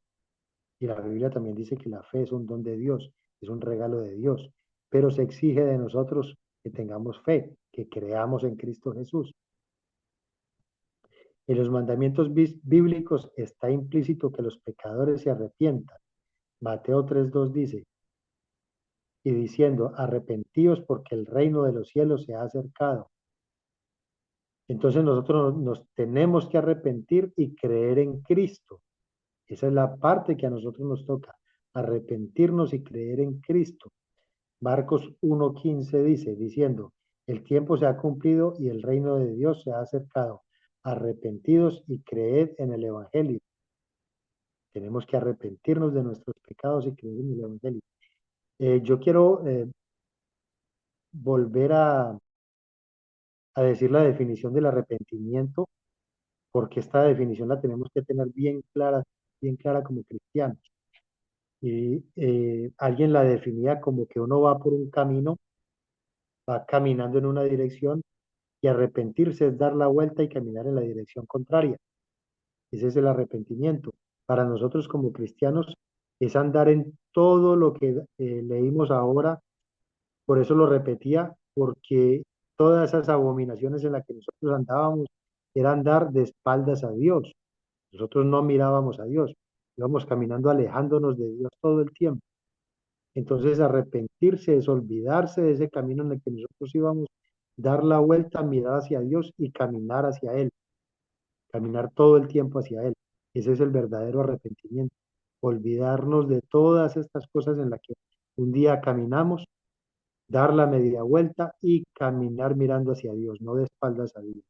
Y la Biblia también dice que la fe es un don de Dios, es un regalo de Dios, pero se exige de nosotros que tengamos fe, que creamos en Cristo Jesús. En los mandamientos bíblicos está implícito que los pecadores se arrepientan. Mateo 3:2 dice, y diciendo, arrepentíos porque el reino de los cielos se ha acercado. Entonces nosotros nos tenemos que arrepentir y creer en Cristo. Esa es la parte que a nosotros nos toca, arrepentirnos y creer en Cristo. Marcos 1:15 dice, diciendo, el tiempo se ha cumplido y el reino de Dios se ha acercado. Arrepentidos y creed en el Evangelio. Tenemos que arrepentirnos de nuestros pecados y creer en el Evangelio. Yo quiero volver a decir la definición del arrepentimiento, porque esta definición la tenemos que tener bien clara como cristianos. Y alguien la definía como que uno va por un camino, va caminando en una dirección y arrepentirse es dar la vuelta y caminar en la dirección contraria. Ese es el arrepentimiento. Para nosotros como cristianos es andar en todo lo que leímos ahora. Por eso lo repetía, porque todas esas abominaciones en las que nosotros andábamos era andar de espaldas a Dios. Nosotros no mirábamos a Dios, íbamos caminando alejándonos de Dios todo el tiempo. Entonces arrepentirse es olvidarse de ese camino en el que nosotros íbamos, dar la vuelta, mirar hacia Dios y caminar hacia Él, caminar todo el tiempo hacia Él. Ese es el verdadero arrepentimiento. Olvidarnos de todas estas cosas en las que un día caminamos, dar la media vuelta y caminar mirando hacia Dios, no de espaldas a Dios.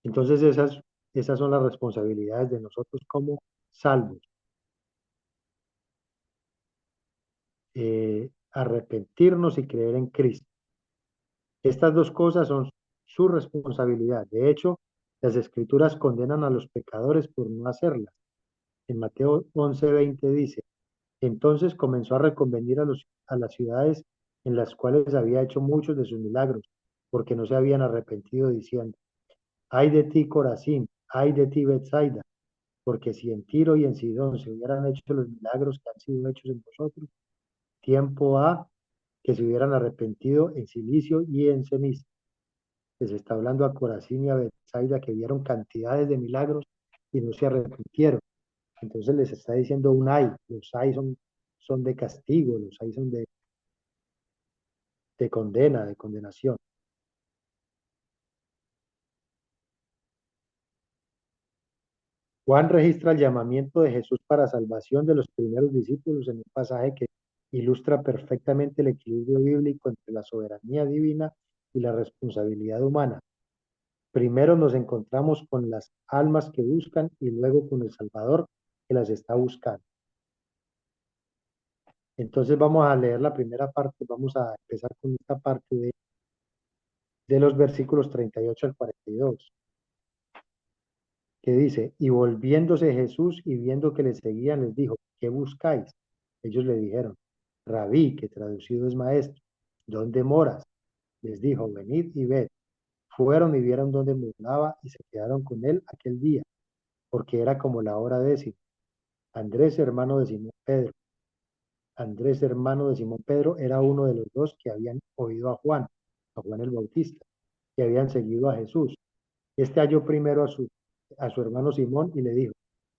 Entonces esas son las responsabilidades de nosotros como salvos. Arrepentirnos y creer en Cristo. Estas dos cosas son su responsabilidad. De hecho, las escrituras condenan a los pecadores por no hacerlas. En Mateo 11:20 dice, entonces comenzó a reconvenir a las ciudades en las cuales había hecho muchos de sus milagros, porque no se habían arrepentido diciendo, ay de ti, Corazín, ay de ti, Betsaida, porque si en Tiro y en Sidón se hubieran hecho los milagros que han sido hechos en vosotros, tiempo ha que se hubieran arrepentido en Cilicio y en ceniza. Les está hablando a Corazín y a Betsaida que vieron cantidades de milagros y no se arrepintieron. Entonces les está diciendo un ay, los ay son de castigo, los ay son de condena, de condenación. Juan registra el llamamiento de Jesús para salvación de los primeros discípulos en un pasaje que ilustra perfectamente el equilibrio bíblico entre la soberanía divina y la responsabilidad humana. Primero nos encontramos con las almas que buscan y luego con el Salvador que las está buscando. Entonces vamos a leer la primera parte, vamos a empezar con esta parte de los versículos 38 al 42, que dice, y volviéndose Jesús y viendo que le seguían, les dijo, ¿qué buscáis? Ellos le dijeron, Rabí, que traducido es maestro, ¿dónde moras? Les dijo, venid y ved. Fueron y vieron dónde moraba y se quedaron con él aquel día, porque era como la hora décima. Andrés, hermano de Simón Pedro. Andrés, hermano de Simón Pedro, era uno de los dos que habían oído a Juan el Bautista, que habían seguido a Jesús. Este halló primero a su hermano Simón y le dijo,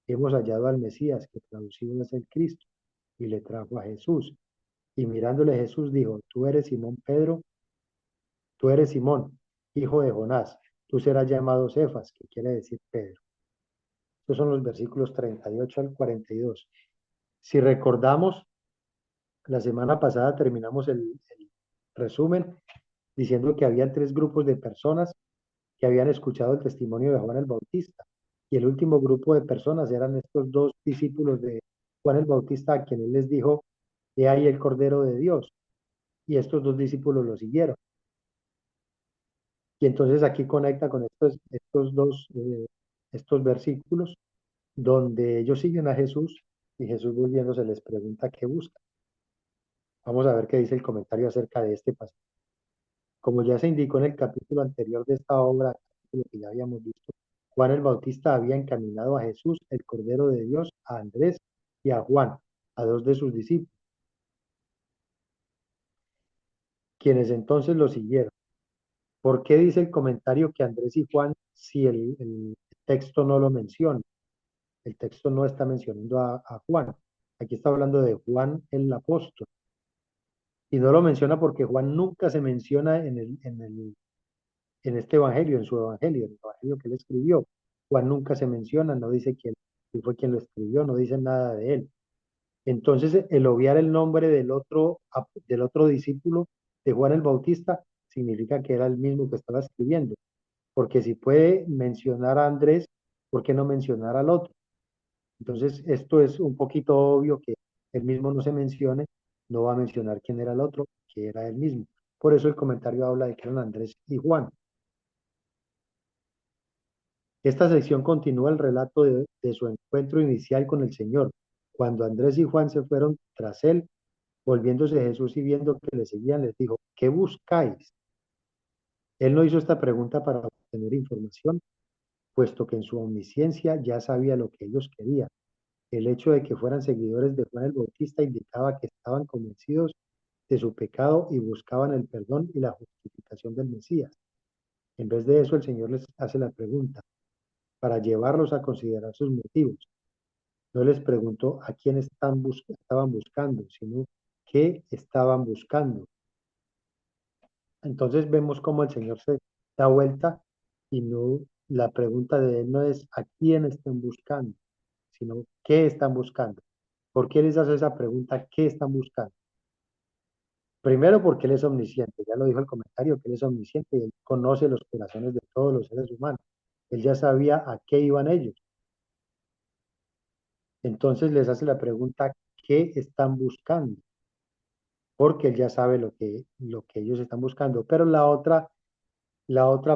hemos hallado al Mesías, que traducido es el Cristo, y le trajo a Jesús. Y mirándole Jesús dijo, tú eres Simón Pedro, tú eres Simón, hijo de Jonás, tú serás llamado Cefas, que quiere decir Pedro. Estos son los versículos 38 al 42. Si recordamos, la semana pasada terminamos el resumen diciendo que había tres grupos de personas que habían escuchado el testimonio de Juan el Bautista. Y el último grupo de personas eran estos dos discípulos de Juan el Bautista, a quien él les dijo, he ahí el Cordero de Dios. Y estos dos discípulos lo siguieron. Y entonces aquí conecta con estos versículos donde ellos siguen a Jesús y Jesús volviéndose les pregunta qué busca. Vamos a ver qué dice el comentario acerca de este pasaje. Como ya se indicó en el capítulo anterior de esta obra, capítulo que ya habíamos visto, Juan el Bautista había encaminado a Jesús, el Cordero de Dios, a Andrés y a Juan, a dos de sus discípulos, quienes entonces lo siguieron. ¿Por qué dice el comentario que Andrés y Juan si el texto no lo menciona? El texto no está mencionando a Juan. Aquí está hablando de Juan el apóstol. Y no lo menciona porque Juan nunca se menciona en este evangelio, en su evangelio, en el evangelio que él escribió. Juan nunca se menciona, no dice quién fue quien lo escribió, no dice nada de él. Entonces, el obviar el nombre del otro discípulo de Juan el Bautista significa que era el mismo que estaba escribiendo, porque si puede mencionar a Andrés, ¿por qué no mencionar al otro? Entonces, esto es un poquito obvio que él mismo no se mencione, no va a mencionar quién era el otro, que era él mismo. Por eso el comentario habla de que eran Andrés y Juan. Esta sección continúa el relato de su encuentro inicial con el Señor, cuando Andrés y Juan se fueron tras él, volviéndose Jesús y viendo que le seguían, les dijo, ¿qué buscáis? Él no hizo esta pregunta para obtener información, puesto que en su omnisciencia ya sabía lo que ellos querían. El hecho de que fueran seguidores de Juan el Bautista indicaba que estaban convencidos de su pecado y buscaban el perdón y la justificación del Mesías. En vez de eso, el Señor les hace la pregunta para llevarlos a considerar sus motivos. No les preguntó a quién estaban buscando, sino qué estaban buscando. Entonces vemos cómo el Señor se da vuelta y no, la pregunta de él no es a quién están buscando, sino qué están buscando. ¿Por qué les hace esa pregunta? ¿Qué están buscando? Primero porque él es omnisciente, ya lo dijo el comentario, que él es omnisciente y él conoce los corazones de todos los seres humanos. Él ya sabía a qué iban ellos. Entonces les hace la pregunta, ¿qué están buscando? Porque él ya sabe lo que ellos están buscando. Pero la otra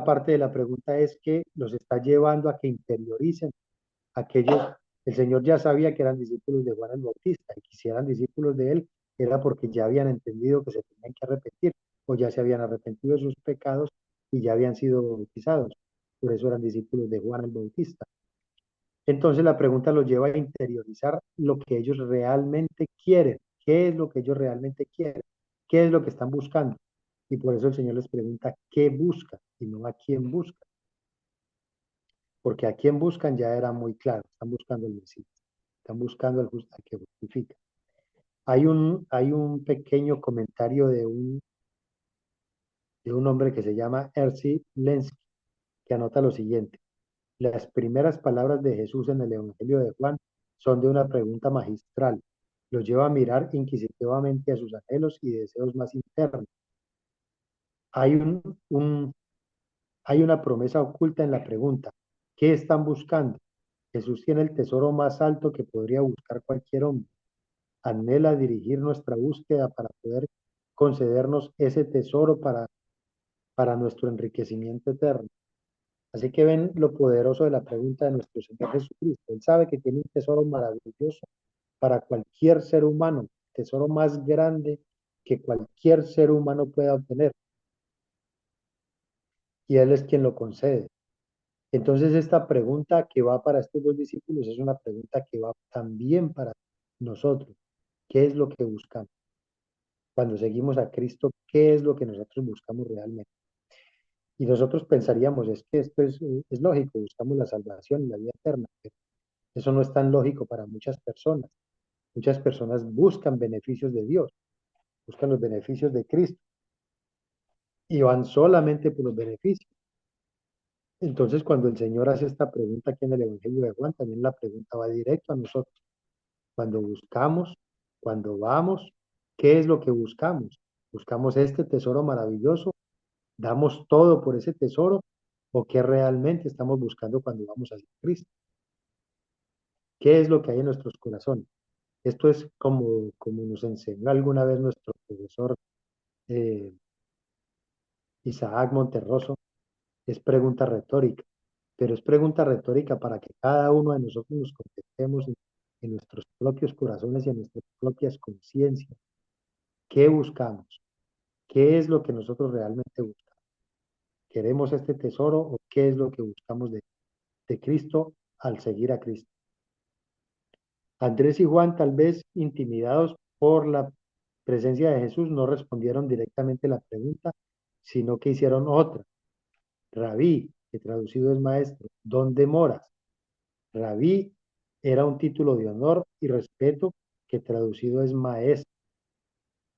parte de la pregunta es que los está llevando a que interioricen aquellos. El Señor ya sabía que eran discípulos de Juan el Bautista y que si eran discípulos de él era porque ya habían entendido que se tenían que arrepentir o ya se habían arrepentido de sus pecados y ya habían sido bautizados. Por eso eran discípulos de Juan el Bautista. Entonces la pregunta los lleva a interiorizar lo que ellos realmente quieren. ¿Qué es lo que ellos realmente quieren? ¿Qué es lo que están buscando? Y por eso el Señor les pregunta qué buscan y no a quién buscan. Porque a quién buscan ya era muy claro. Están buscando el Mesías. Están buscando al que justifica. Hay un pequeño comentario de un hombre que se llama Erzi Lenski, que anota lo siguiente. Las primeras palabras de Jesús en el Evangelio de Juan son de una pregunta magistral. Los lleva a mirar inquisitivamente a sus anhelos y deseos más internos. Hay un, hay una promesa oculta en la pregunta. ¿Qué están buscando? Jesús tiene el tesoro más alto que podría buscar cualquier hombre. Anhela dirigir nuestra búsqueda para poder concedernos ese tesoro para nuestro enriquecimiento eterno. Así que ven lo poderoso de la pregunta de nuestro Señor Jesucristo. Él sabe que tiene un tesoro maravilloso para cualquier ser humano, tesoro más grande que cualquier ser humano pueda obtener, y Él es quien lo concede. Entonces esta pregunta que va para estos dos discípulos es una pregunta que va también para nosotros. ¿Qué es lo que buscamos? Cuando seguimos a Cristo, ¿qué es lo que nosotros buscamos realmente? Y nosotros pensaríamos, es que esto es lógico, buscamos la salvación y la vida eterna, pero eso no es tan lógico para muchas personas. Muchas personas buscan beneficios de Dios, buscan los beneficios de Cristo y van solamente por los beneficios. Entonces, cuando el Señor hace esta pregunta aquí en el Evangelio de Juan, también la pregunta va directo a nosotros. Cuando buscamos, cuando vamos, ¿qué es lo que buscamos? ¿Buscamos este tesoro maravilloso? ¿Damos todo por ese tesoro? ¿O qué realmente estamos buscando cuando vamos hacia Cristo? ¿Qué es lo que hay en nuestros corazones? Esto es como nos enseñó alguna vez nuestro profesor eh, Isaac Monterroso, es pregunta retórica, pero es pregunta retórica para que cada uno de nosotros nos contestemos en nuestros propios corazones y en nuestras propias conciencias. ¿Qué buscamos? ¿Qué es lo que nosotros realmente buscamos? ¿Queremos este tesoro o qué es lo que buscamos de Cristo al seguir a Cristo? Andrés y Juan, tal vez intimidados por la presencia de Jesús, no respondieron directamente la pregunta, sino que hicieron otra. Rabí, que traducido es maestro, ¿dónde moras? Rabí era un título de honor y respeto que traducido es maestro.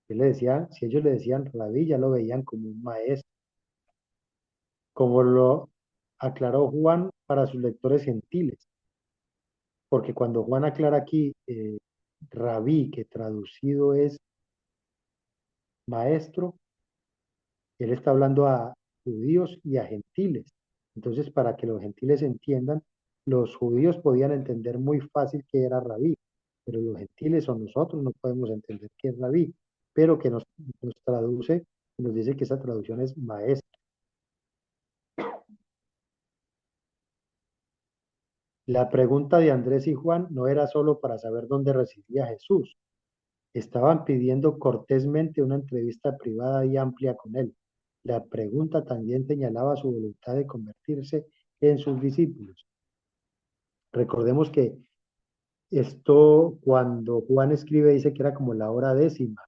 Él le decía, si ellos le decían rabí, ya lo veían como un maestro, como lo aclaró Juan para sus lectores gentiles, porque cuando Juan aclara aquí rabí, que traducido es maestro, él está hablando a judíos y a gentiles. Entonces, para que los gentiles entiendan, los judíos podían entender muy fácil qué era rabí, pero los gentiles o nosotros no podemos entender qué es rabí, pero que nos traduce, nos dice que esa traducción es maestro. La pregunta de Andrés y Juan no era solo para saber dónde residía Jesús, estaban pidiendo cortésmente una entrevista privada y amplia con él. La pregunta también señalaba su voluntad de convertirse en sus discípulos. Recordemos que esto, cuando Juan escribe, dice que era como la hora décima.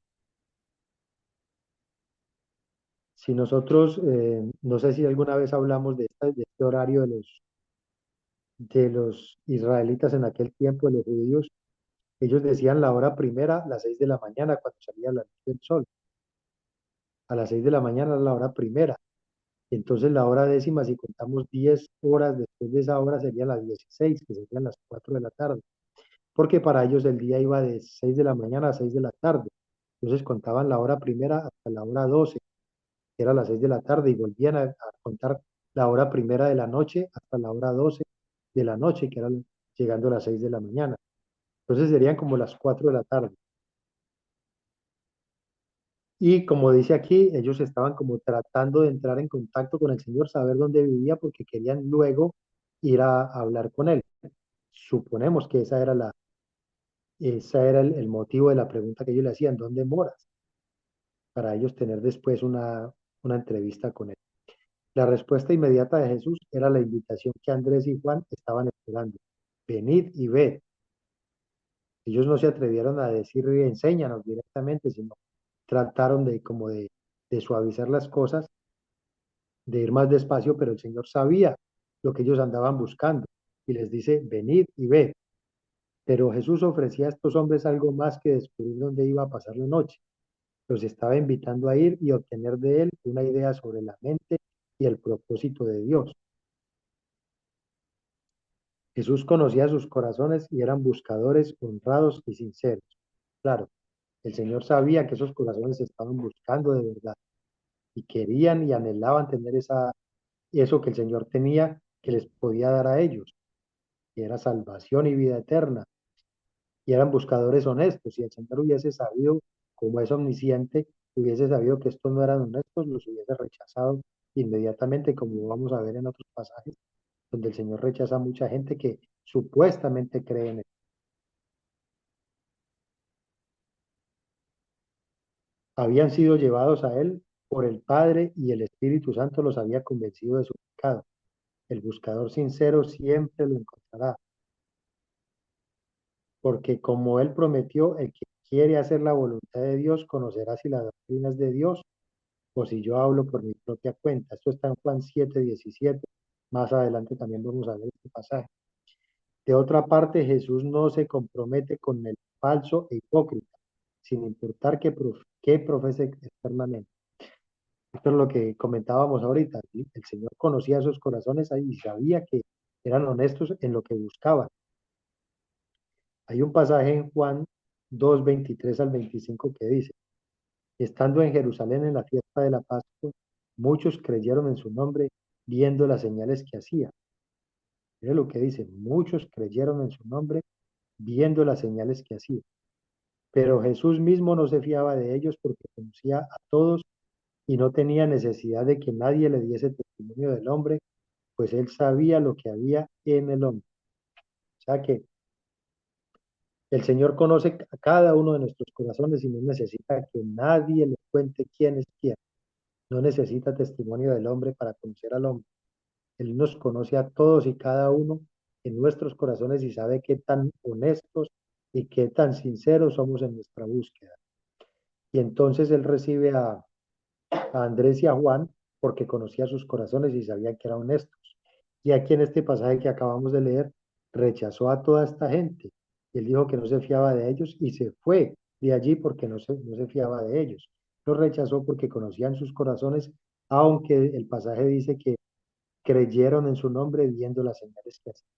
Si nosotros, no sé si alguna vez hablamos de este horario de los israelitas en aquel tiempo, de los judíos, ellos decían la hora primera, las 6 de la mañana, cuando salía la luz del sol. A las 6 de la mañana era la hora primera. Entonces la hora décima, si contamos 10 horas después de esa hora, sería las 16, que serían las 4 de la tarde. Porque para ellos el día iba de 6 de la mañana a 6 de la tarde. Entonces contaban la hora primera hasta la hora 12, que era las 6 de la tarde, y volvían a contar la hora primera de la noche hasta la hora 12 de la noche, que eran llegando a las 6 de la mañana. Entonces serían como las 4 de la tarde. Y como dice aquí, ellos estaban como tratando de entrar en contacto con el Señor, saber dónde vivía, porque querían luego ir a hablar con él. Suponemos que esa era el motivo de la pregunta que ellos le hacían, ¿dónde moras? Para ellos tener después una entrevista con él. La respuesta inmediata de Jesús era la invitación que Andrés y Juan estaban esperando. Venid y ved. Ellos no se atrevieron a decir enséñanos directamente, sino trataron de suavizar las cosas, de ir más despacio, pero el Señor sabía lo que ellos andaban buscando y les dice, venid y ved. Pero Jesús ofrecía a estos hombres algo más que descubrir dónde iba a pasar la noche. Los estaba invitando a ir y obtener de él una idea sobre la mente y el propósito de Dios. Jesús conocía sus corazones y eran buscadores honrados y sinceros. Claro, el Señor sabía que esos corazones estaban buscando de verdad y querían y anhelaban tener eso que el Señor tenía que les podía dar a ellos, que era salvación y vida eterna. Y eran buscadores honestos. Si el Señor hubiese sabido, como es omnisciente, hubiese sabido que estos no eran honestos, los hubiese rechazado inmediatamente, como vamos a ver en otros pasajes, donde el Señor rechaza a mucha gente que supuestamente cree en él. Habían sido llevados a él por el Padre y el Espíritu Santo los había convencido de su pecado. El buscador sincero siempre lo encontrará, porque como él prometió, el que quiere hacer la voluntad de Dios conocerá si la doctrina es de Dios o si yo hablo por mi propia cuenta. Esto está en Juan 7:17. Más adelante también vamos a ver este pasaje. De otra parte, Jesús no se compromete con el falso e hipócrita, sin importar qué profese externamente. Esto es lo que comentábamos ahorita. ¿Sí? El Señor conocía sus corazones y sabía que eran honestos en lo que buscaban. Hay un pasaje en Juan 2:23 al 25 que dice, estando en Jerusalén en la fiesta de la Pascua, muchos creyeron en su nombre viendo las señales que hacía. Mire lo que dice, muchos creyeron en su nombre viendo las señales que hacía. Pero Jesús mismo no se fiaba de ellos porque conocía a todos y no tenía necesidad de que nadie le diese testimonio del hombre, pues él sabía lo que había en el hombre. O sea que el Señor conoce a cada uno de nuestros corazones y no necesita que nadie le cuente quién es quién. No necesita testimonio del hombre para conocer al hombre. Él nos conoce a todos y cada uno en nuestros corazones y sabe qué tan honestos y qué tan sinceros somos en nuestra búsqueda. Y entonces Él recibe a Andrés y a Juan porque conocía sus corazones y sabía que eran honestos. Y aquí en este pasaje que acabamos de leer, rechazó a toda esta gente. Y él dijo que no se fiaba de ellos y se fue de allí porque no se fiaba de ellos. Los rechazó porque conocían sus corazones, aunque el pasaje dice que creyeron en su nombre viendo las señales que hacía.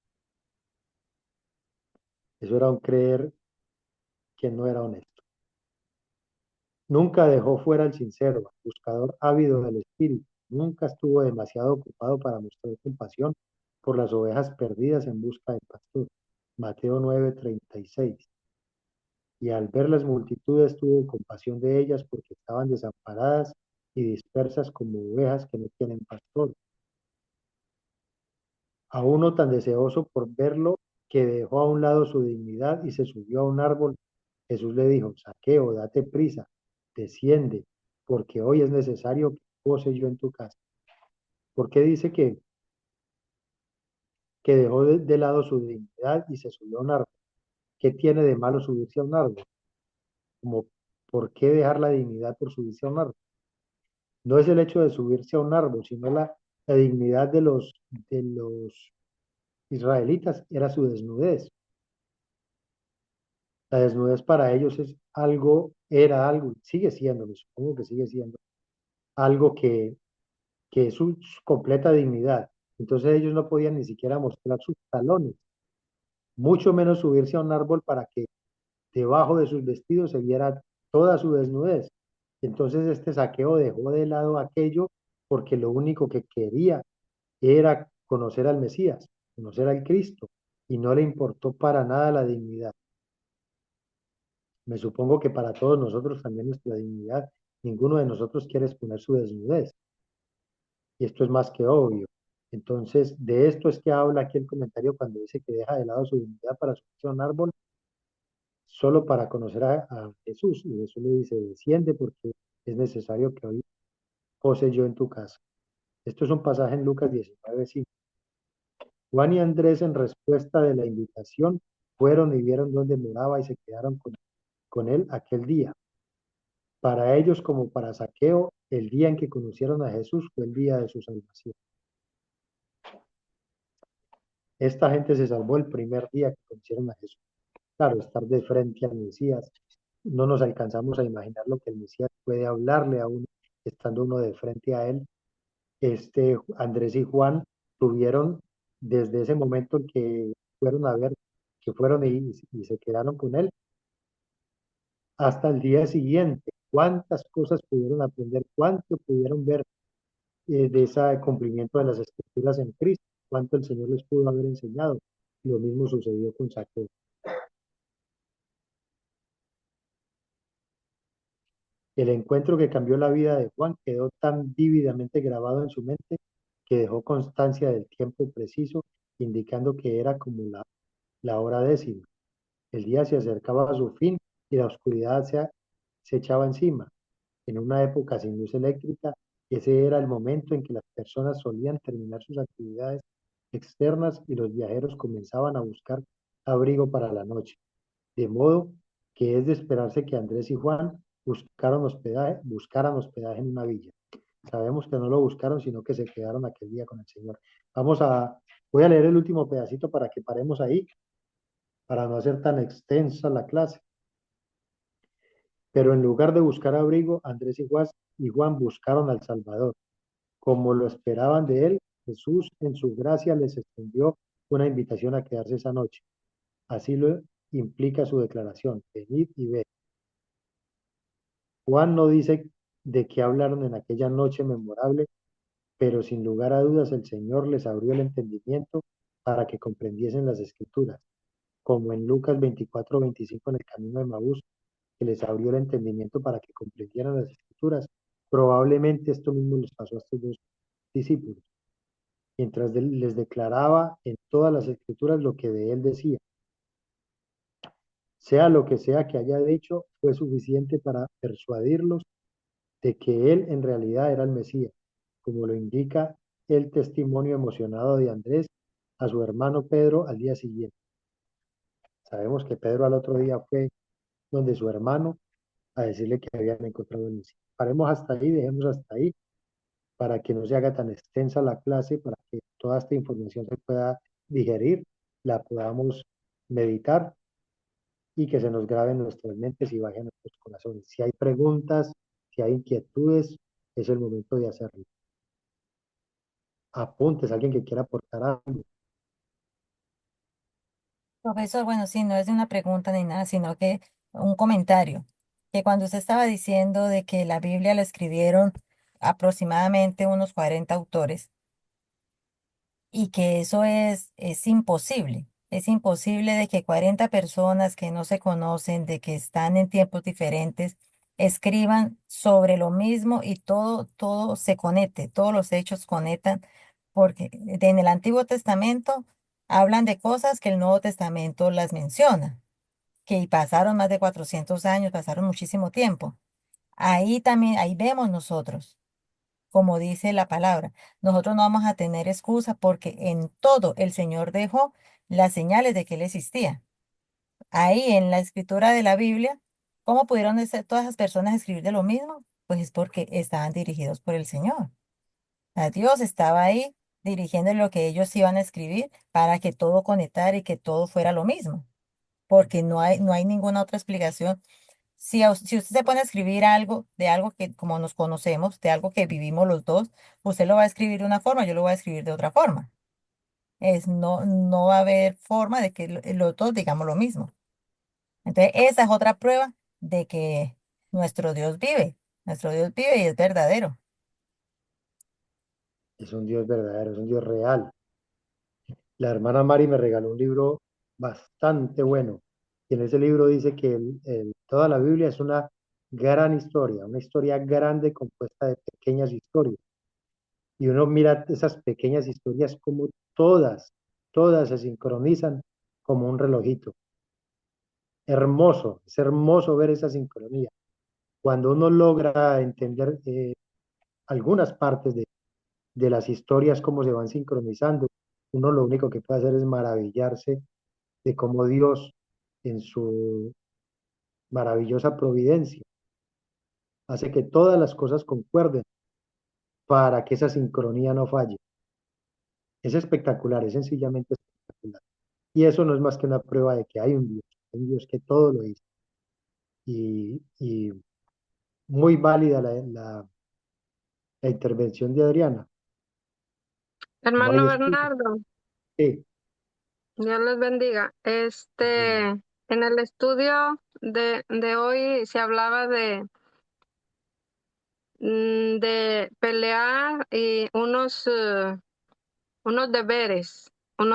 Eso era un creer que no era honesto. Nunca dejó fuera al sincero, buscador ávido del espíritu. Nunca estuvo demasiado ocupado para mostrar compasión por las ovejas perdidas en busca del pastor. Mateo 9:36. Y al ver las multitudes tuvo compasión de ellas porque estaban desamparadas y dispersas como ovejas que no tienen pastor. A uno tan deseoso por verlo que dejó a un lado su dignidad y se subió a un árbol, Jesús le dijo, Zaqueo, date prisa, desciende, porque hoy es necesario que pose yo en tu casa. ¿Por qué dice que dejó de lado su dignidad y se subió a un árbol? ¿Qué tiene de malo subirse a un árbol? Como, ¿por qué dejar la dignidad por subirse a un árbol? No es el hecho de subirse a un árbol, sino la dignidad de los israelitas era su desnudez. La desnudez para ellos es algo, era algo, sigue siendo, me supongo que sigue siendo algo que es su completa dignidad. Entonces ellos no podían ni siquiera mostrar sus talones, mucho menos subirse a un árbol para que debajo de sus vestidos se viera toda su desnudez. Entonces este Zaqueo dejó de lado aquello porque lo único que quería era conocer al Mesías, conocer al Cristo, y no le importó para nada la dignidad. Me supongo que para todos nosotros también nuestra dignidad, ninguno de nosotros quiere exponer su desnudez, y esto es más que obvio. Entonces, de esto es que habla aquí el comentario cuando dice que deja de lado su dignidad para subirse a un árbol solo para conocer a Jesús. Y Jesús le dice, desciende porque es necesario que hoy pose yo en tu casa. Esto es un pasaje en Lucas 19:5. Juan y Andrés, en respuesta de la invitación, fueron y vieron dónde moraba y se quedaron con él aquel día. Para ellos, como para Zaqueo, el día en que conocieron a Jesús fue el día de su salvación. Esta gente se salvó el primer día que conocieron a Jesús. Claro, estar de frente al Mesías, no nos alcanzamos a imaginar lo que el Mesías puede hablarle a uno, estando uno de frente a él. Andrés y Juan tuvieron desde ese momento en que fueron a ver, que fueron y se quedaron con él, hasta el día siguiente. ¿Cuántas cosas pudieron aprender? ¿Cuánto pudieron ver de ese cumplimiento de las escrituras en Cristo? ¿Cuánto el Señor les pudo haber enseñado? Lo mismo sucedió con Saqueo. El encuentro que cambió la vida de Juan quedó tan vívidamente grabado en su mente que dejó constancia del tiempo preciso, indicando que era como la hora décima. El día se acercaba a su fin y la oscuridad se echaba encima. En una época sin luz eléctrica, ese era el momento en que las personas solían terminar sus actividades externas y los viajeros comenzaban a buscar abrigo para la noche. De modo que es de esperarse que Andrés y Juan buscaran hospedaje en una villa. Sabemos que no lo buscaron, sino que se quedaron aquel día con el Señor. Voy a leer el último pedacito para que paremos ahí, para no hacer tan extensa la clase. Pero en lugar de buscar abrigo, Andrés y Juan buscaron al Salvador. Como lo esperaban de él, Jesús en su gracia les extendió una invitación a quedarse esa noche. Así lo implica su declaración, venid y ved. Juan no dice de qué hablaron en aquella noche memorable, pero sin lugar a dudas el Señor les abrió el entendimiento para que comprendiesen las escrituras, como en Lucas 24:25 en el camino de Maús, que les abrió el entendimiento para que comprendieran las escrituras. Probablemente esto mismo les pasó a estos dos discípulos, mientras les declaraba en todas las escrituras lo que de él decía. Sea lo que sea que haya dicho, fue suficiente para persuadirlos de que él en realidad era el Mesías, como lo indica el testimonio emocionado de Andrés a su hermano Pedro al día siguiente. Sabemos que Pedro al otro día fue donde su hermano a decirle que habían encontrado el Mesías. Paremos hasta ahí, dejemos hasta ahí, para que no se haga tan extensa la clase, para que toda esta información se pueda digerir, la podamos meditar y que se nos grabe en nuestras mentes y baje a nuestros corazones. Si hay preguntas, si hay inquietudes, es el momento de hacerlo. Apuntes, alguien que quiera aportar algo. Profesor, bueno, sí, no es una pregunta ni nada, sino que un comentario. Que cuando usted estaba diciendo de que la Biblia la escribieron aproximadamente unos 40 autores, y que eso es imposible. Es imposible de que 40 personas que no se conocen, de que están en tiempos diferentes, escriban sobre lo mismo y todo se conecte, todos los hechos conectan, porque en el Antiguo Testamento hablan de cosas que el Nuevo Testamento las menciona, que pasaron más de 400 años, pasaron muchísimo tiempo. Ahí también, ahí vemos nosotros como dice la palabra. Nosotros no vamos a tener excusa porque en todo el Señor dejó las señales de que Él existía. Ahí en la escritura de la Biblia, ¿cómo pudieron todas esas personas escribir de lo mismo? Pues es porque estaban dirigidos por el Señor. Dios estaba ahí dirigiendo lo que ellos iban a escribir para que todo conectara y que todo fuera lo mismo, porque no hay ninguna otra explicación. Si usted se pone a escribir algo de algo que como nos conocemos, de algo que vivimos los dos, usted lo va a escribir de una forma, yo lo voy a escribir de otra forma. No va a haber forma de que los dos digamos lo mismo. Entonces, esa es otra prueba de que nuestro Dios vive. Nuestro Dios vive y es verdadero. Es un Dios verdadero, es un Dios real. La hermana Mari me regaló un libro bastante bueno. Y en ese libro dice que toda la Biblia es una historia grande compuesta de pequeñas historias. Y uno mira esas pequeñas historias como todas se sincronizan como un relojito. Hermoso, es hermoso ver esa sincronía. Cuando uno logra entender algunas partes de las historias, cómo se van sincronizando, uno lo único que puede hacer es maravillarse de cómo Dios, en su maravillosa providencia, hace que todas las cosas concuerden para que esa sincronía no falle. Es espectacular, es sencillamente espectacular. Y eso no es más que una prueba de que hay un Dios que todo lo hizo. Y muy válida la intervención de Adriana. No Hermano hay excusa. Bernardo, Sí, Dios les bendiga. amén. En el estudio de hoy se hablaba de pelear y unos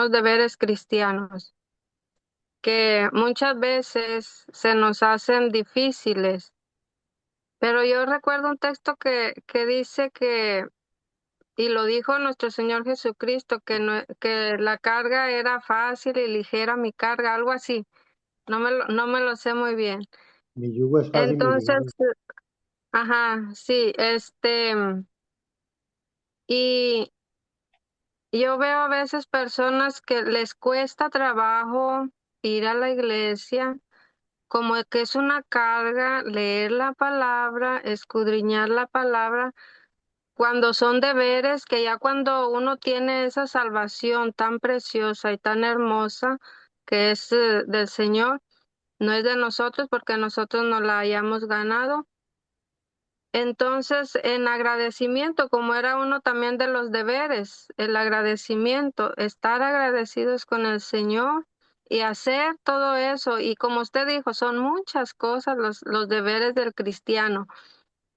deberes cristianos que muchas veces se nos hacen difíciles. Pero yo recuerdo un texto que dice y lo dijo nuestro Señor Jesucristo, que la carga era fácil y ligera mi carga, algo así. No me lo sé muy bien. Mi yugo es fácil y ligero. Entonces, ajá, sí, y yo veo a veces personas que les cuesta trabajo ir a la iglesia, como que es una carga leer la palabra, escudriñar la palabra, cuando son deberes que ya cuando uno tiene esa salvación tan preciosa y tan hermosa que es del Señor, no es de nosotros porque nosotros no la hayamos ganado. Entonces, en agradecimiento, como era uno también de los deberes, el agradecimiento, estar agradecidos con el Señor y hacer todo eso. Y como usted dijo, son muchas cosas los deberes del cristiano,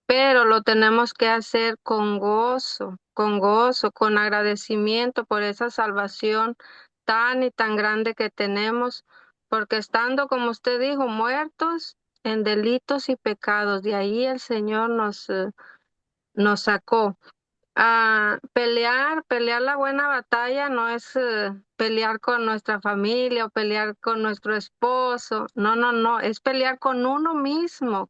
pero lo tenemos que hacer con gozo, con agradecimiento por esa salvación tan y tan grande que tenemos, porque estando, como usted dijo, muertos en delitos y pecados, de ahí el Señor nos sacó. Pelear la buena batalla no es pelear con nuestra familia o pelear con nuestro esposo. No, no, no, es pelear con uno mismo,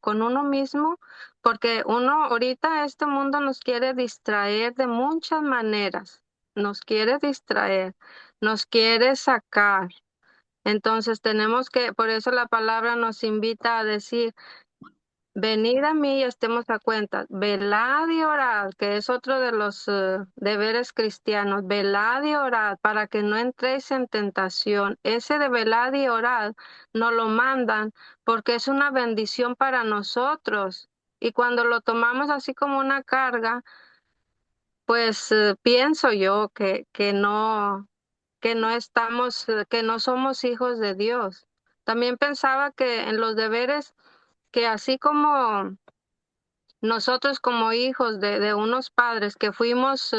porque uno ahorita este mundo nos quiere distraer de muchas maneras. Nos quiere distraer, nos quiere sacar. Entonces tenemos por eso la palabra nos invita a decir, venid a mí y estemos a cuenta. Velad y orad, que es otro de los deberes cristianos. Velad y orad para que no entréis en tentación. Ese de velad y orad nos lo mandan porque es una bendición para nosotros. Y cuando lo tomamos así como una carga, pues pienso yo que no estamos, que no somos hijos de Dios. También pensaba que en los deberes, que así como nosotros como hijos de unos padres que fuimos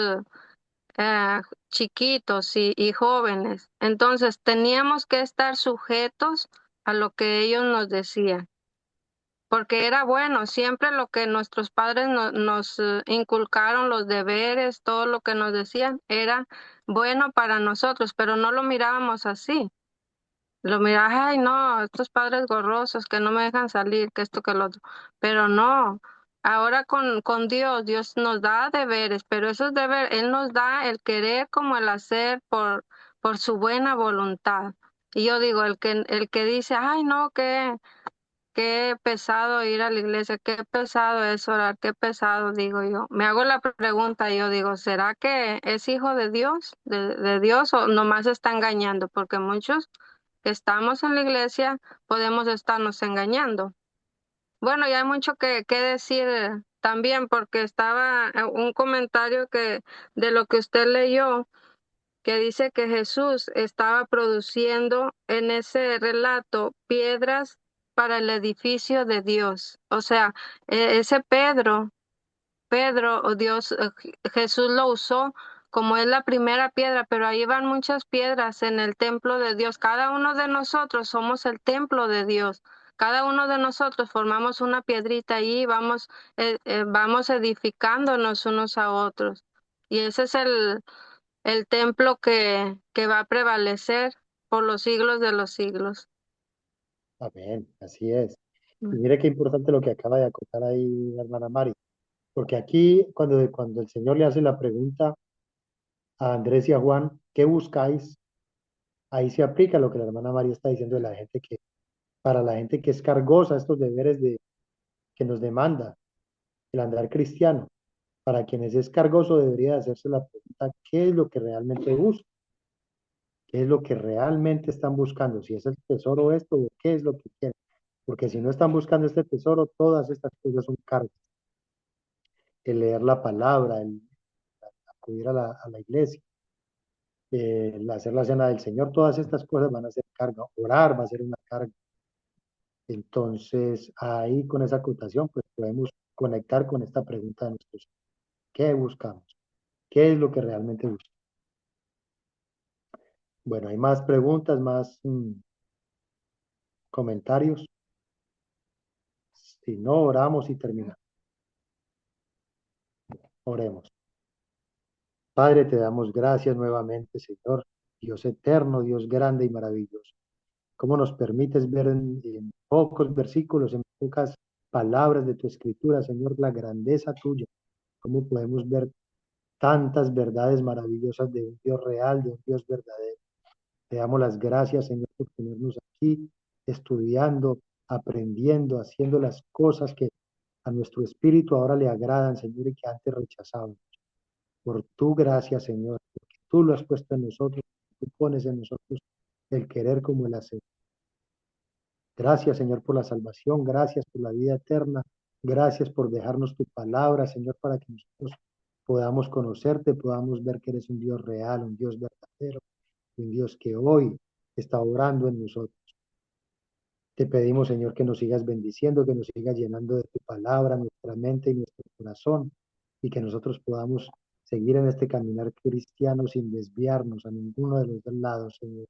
eh, chiquitos y jóvenes, entonces teníamos que estar sujetos a lo que ellos nos decían, porque era bueno, siempre lo que nuestros padres nos inculcaron, los deberes, todo lo que nos decían, era bueno para nosotros, pero no lo mirábamos así. Lo mira, ay, no, estos padres gorrosos que no me dejan salir, que esto, que lo otro. Pero no, ahora con Dios, Dios nos da deberes, pero esos deberes, Él nos da el querer como el hacer por su buena voluntad. Y yo digo, el que dice, ay, no, qué pesado ir a la iglesia, qué pesado es orar, qué pesado, digo yo. Me hago la pregunta, yo digo, ¿será que es hijo de Dios, de Dios, o nomás está engañando? Porque muchos que estamos en la iglesia podemos estarnos engañando. Bueno, y hay mucho que decir también, porque estaba un comentario de lo que usted leyó, que dice que Jesús estaba produciendo en ese relato piedras para el edificio de Dios. O sea, ese Pedro o Dios, Jesús lo usó como es la primera piedra, pero ahí van muchas piedras en el templo de Dios. Cada uno de nosotros somos el templo de Dios. Cada uno de nosotros formamos una piedrita ahí y vamos edificándonos unos a otros. Y ese es el templo que va a prevalecer por los siglos de los siglos. Amén, así es. Y Mm. mire qué importante lo que acaba de acotar ahí la hermana Mari, porque aquí cuando el Señor le hace la pregunta a Andrés y a Juan, ¿qué buscáis? Ahí se aplica lo que la hermana María está diciendo de la gente para la gente que es cargosa estos deberes que nos demanda el andar cristiano. Para quienes es cargoso debería hacerse la pregunta, ¿qué es lo que realmente buscan? ¿Qué es lo que realmente están buscando? Si es el tesoro esto o qué es lo que quieren. Porque si no están buscando este tesoro, todas estas cosas son cargas. El leer la palabra, el acudir a la iglesia. el hacer la cena del Señor, todas estas cosas van a ser carga, orar va a ser una carga. Entonces, ahí con esa acotación, pues podemos conectar con esta pregunta de nuestros, ¿qué buscamos? ¿Qué es lo que realmente buscamos? Bueno, hay más preguntas, más comentarios. Si no, oramos y terminamos. Oremos. Padre, te damos gracias nuevamente, Señor, Dios eterno, Dios grande y maravilloso. ¿Cómo nos permites ver en pocos versículos, en pocas palabras de tu escritura, Señor, la grandeza tuya? ¿Cómo podemos ver tantas verdades maravillosas de un Dios real, de un Dios verdadero? Te damos las gracias, Señor, por tenernos aquí estudiando, aprendiendo, haciendo las cosas que a nuestro espíritu ahora le agradan, Señor, y que antes rechazábamos. Por tu gracia, Señor, porque tú lo has puesto en nosotros, tú pones en nosotros el querer como el hacer. Gracias, Señor, por la salvación, gracias por la vida eterna, gracias por dejarnos tu palabra, Señor, para que nosotros podamos conocerte, podamos ver que eres un Dios real, un Dios verdadero, un Dios que hoy está obrando en nosotros. Te pedimos, Señor, que nos sigas bendiciendo, que nos sigas llenando de tu palabra, nuestra mente y nuestro corazón, y que nosotros podamos seguir en este caminar cristiano sin desviarnos a ninguno de los dos lados, Señor.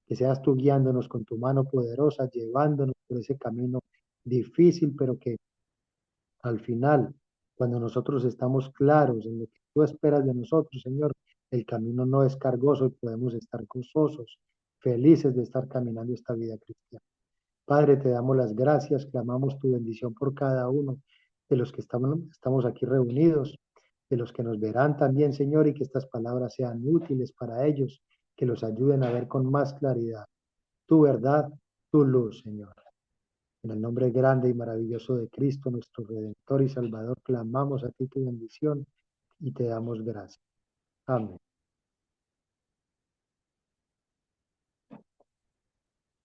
Que seas tú guiándonos con tu mano poderosa, llevándonos por ese camino difícil, pero que al final, cuando nosotros estamos claros en lo que tú esperas de nosotros, Señor, el camino no es cargoso y podemos estar gozosos, felices de estar caminando esta vida cristiana. Padre, te damos las gracias, clamamos tu bendición por cada uno de los que estamos aquí reunidos, de los que nos verán también, Señor, y que estas palabras sean útiles para ellos, que los ayuden a ver con más claridad tu verdad, tu luz, Señor. En el nombre grande y maravilloso de Cristo, nuestro Redentor y Salvador, clamamos a ti tu bendición y te damos gracias. Amén.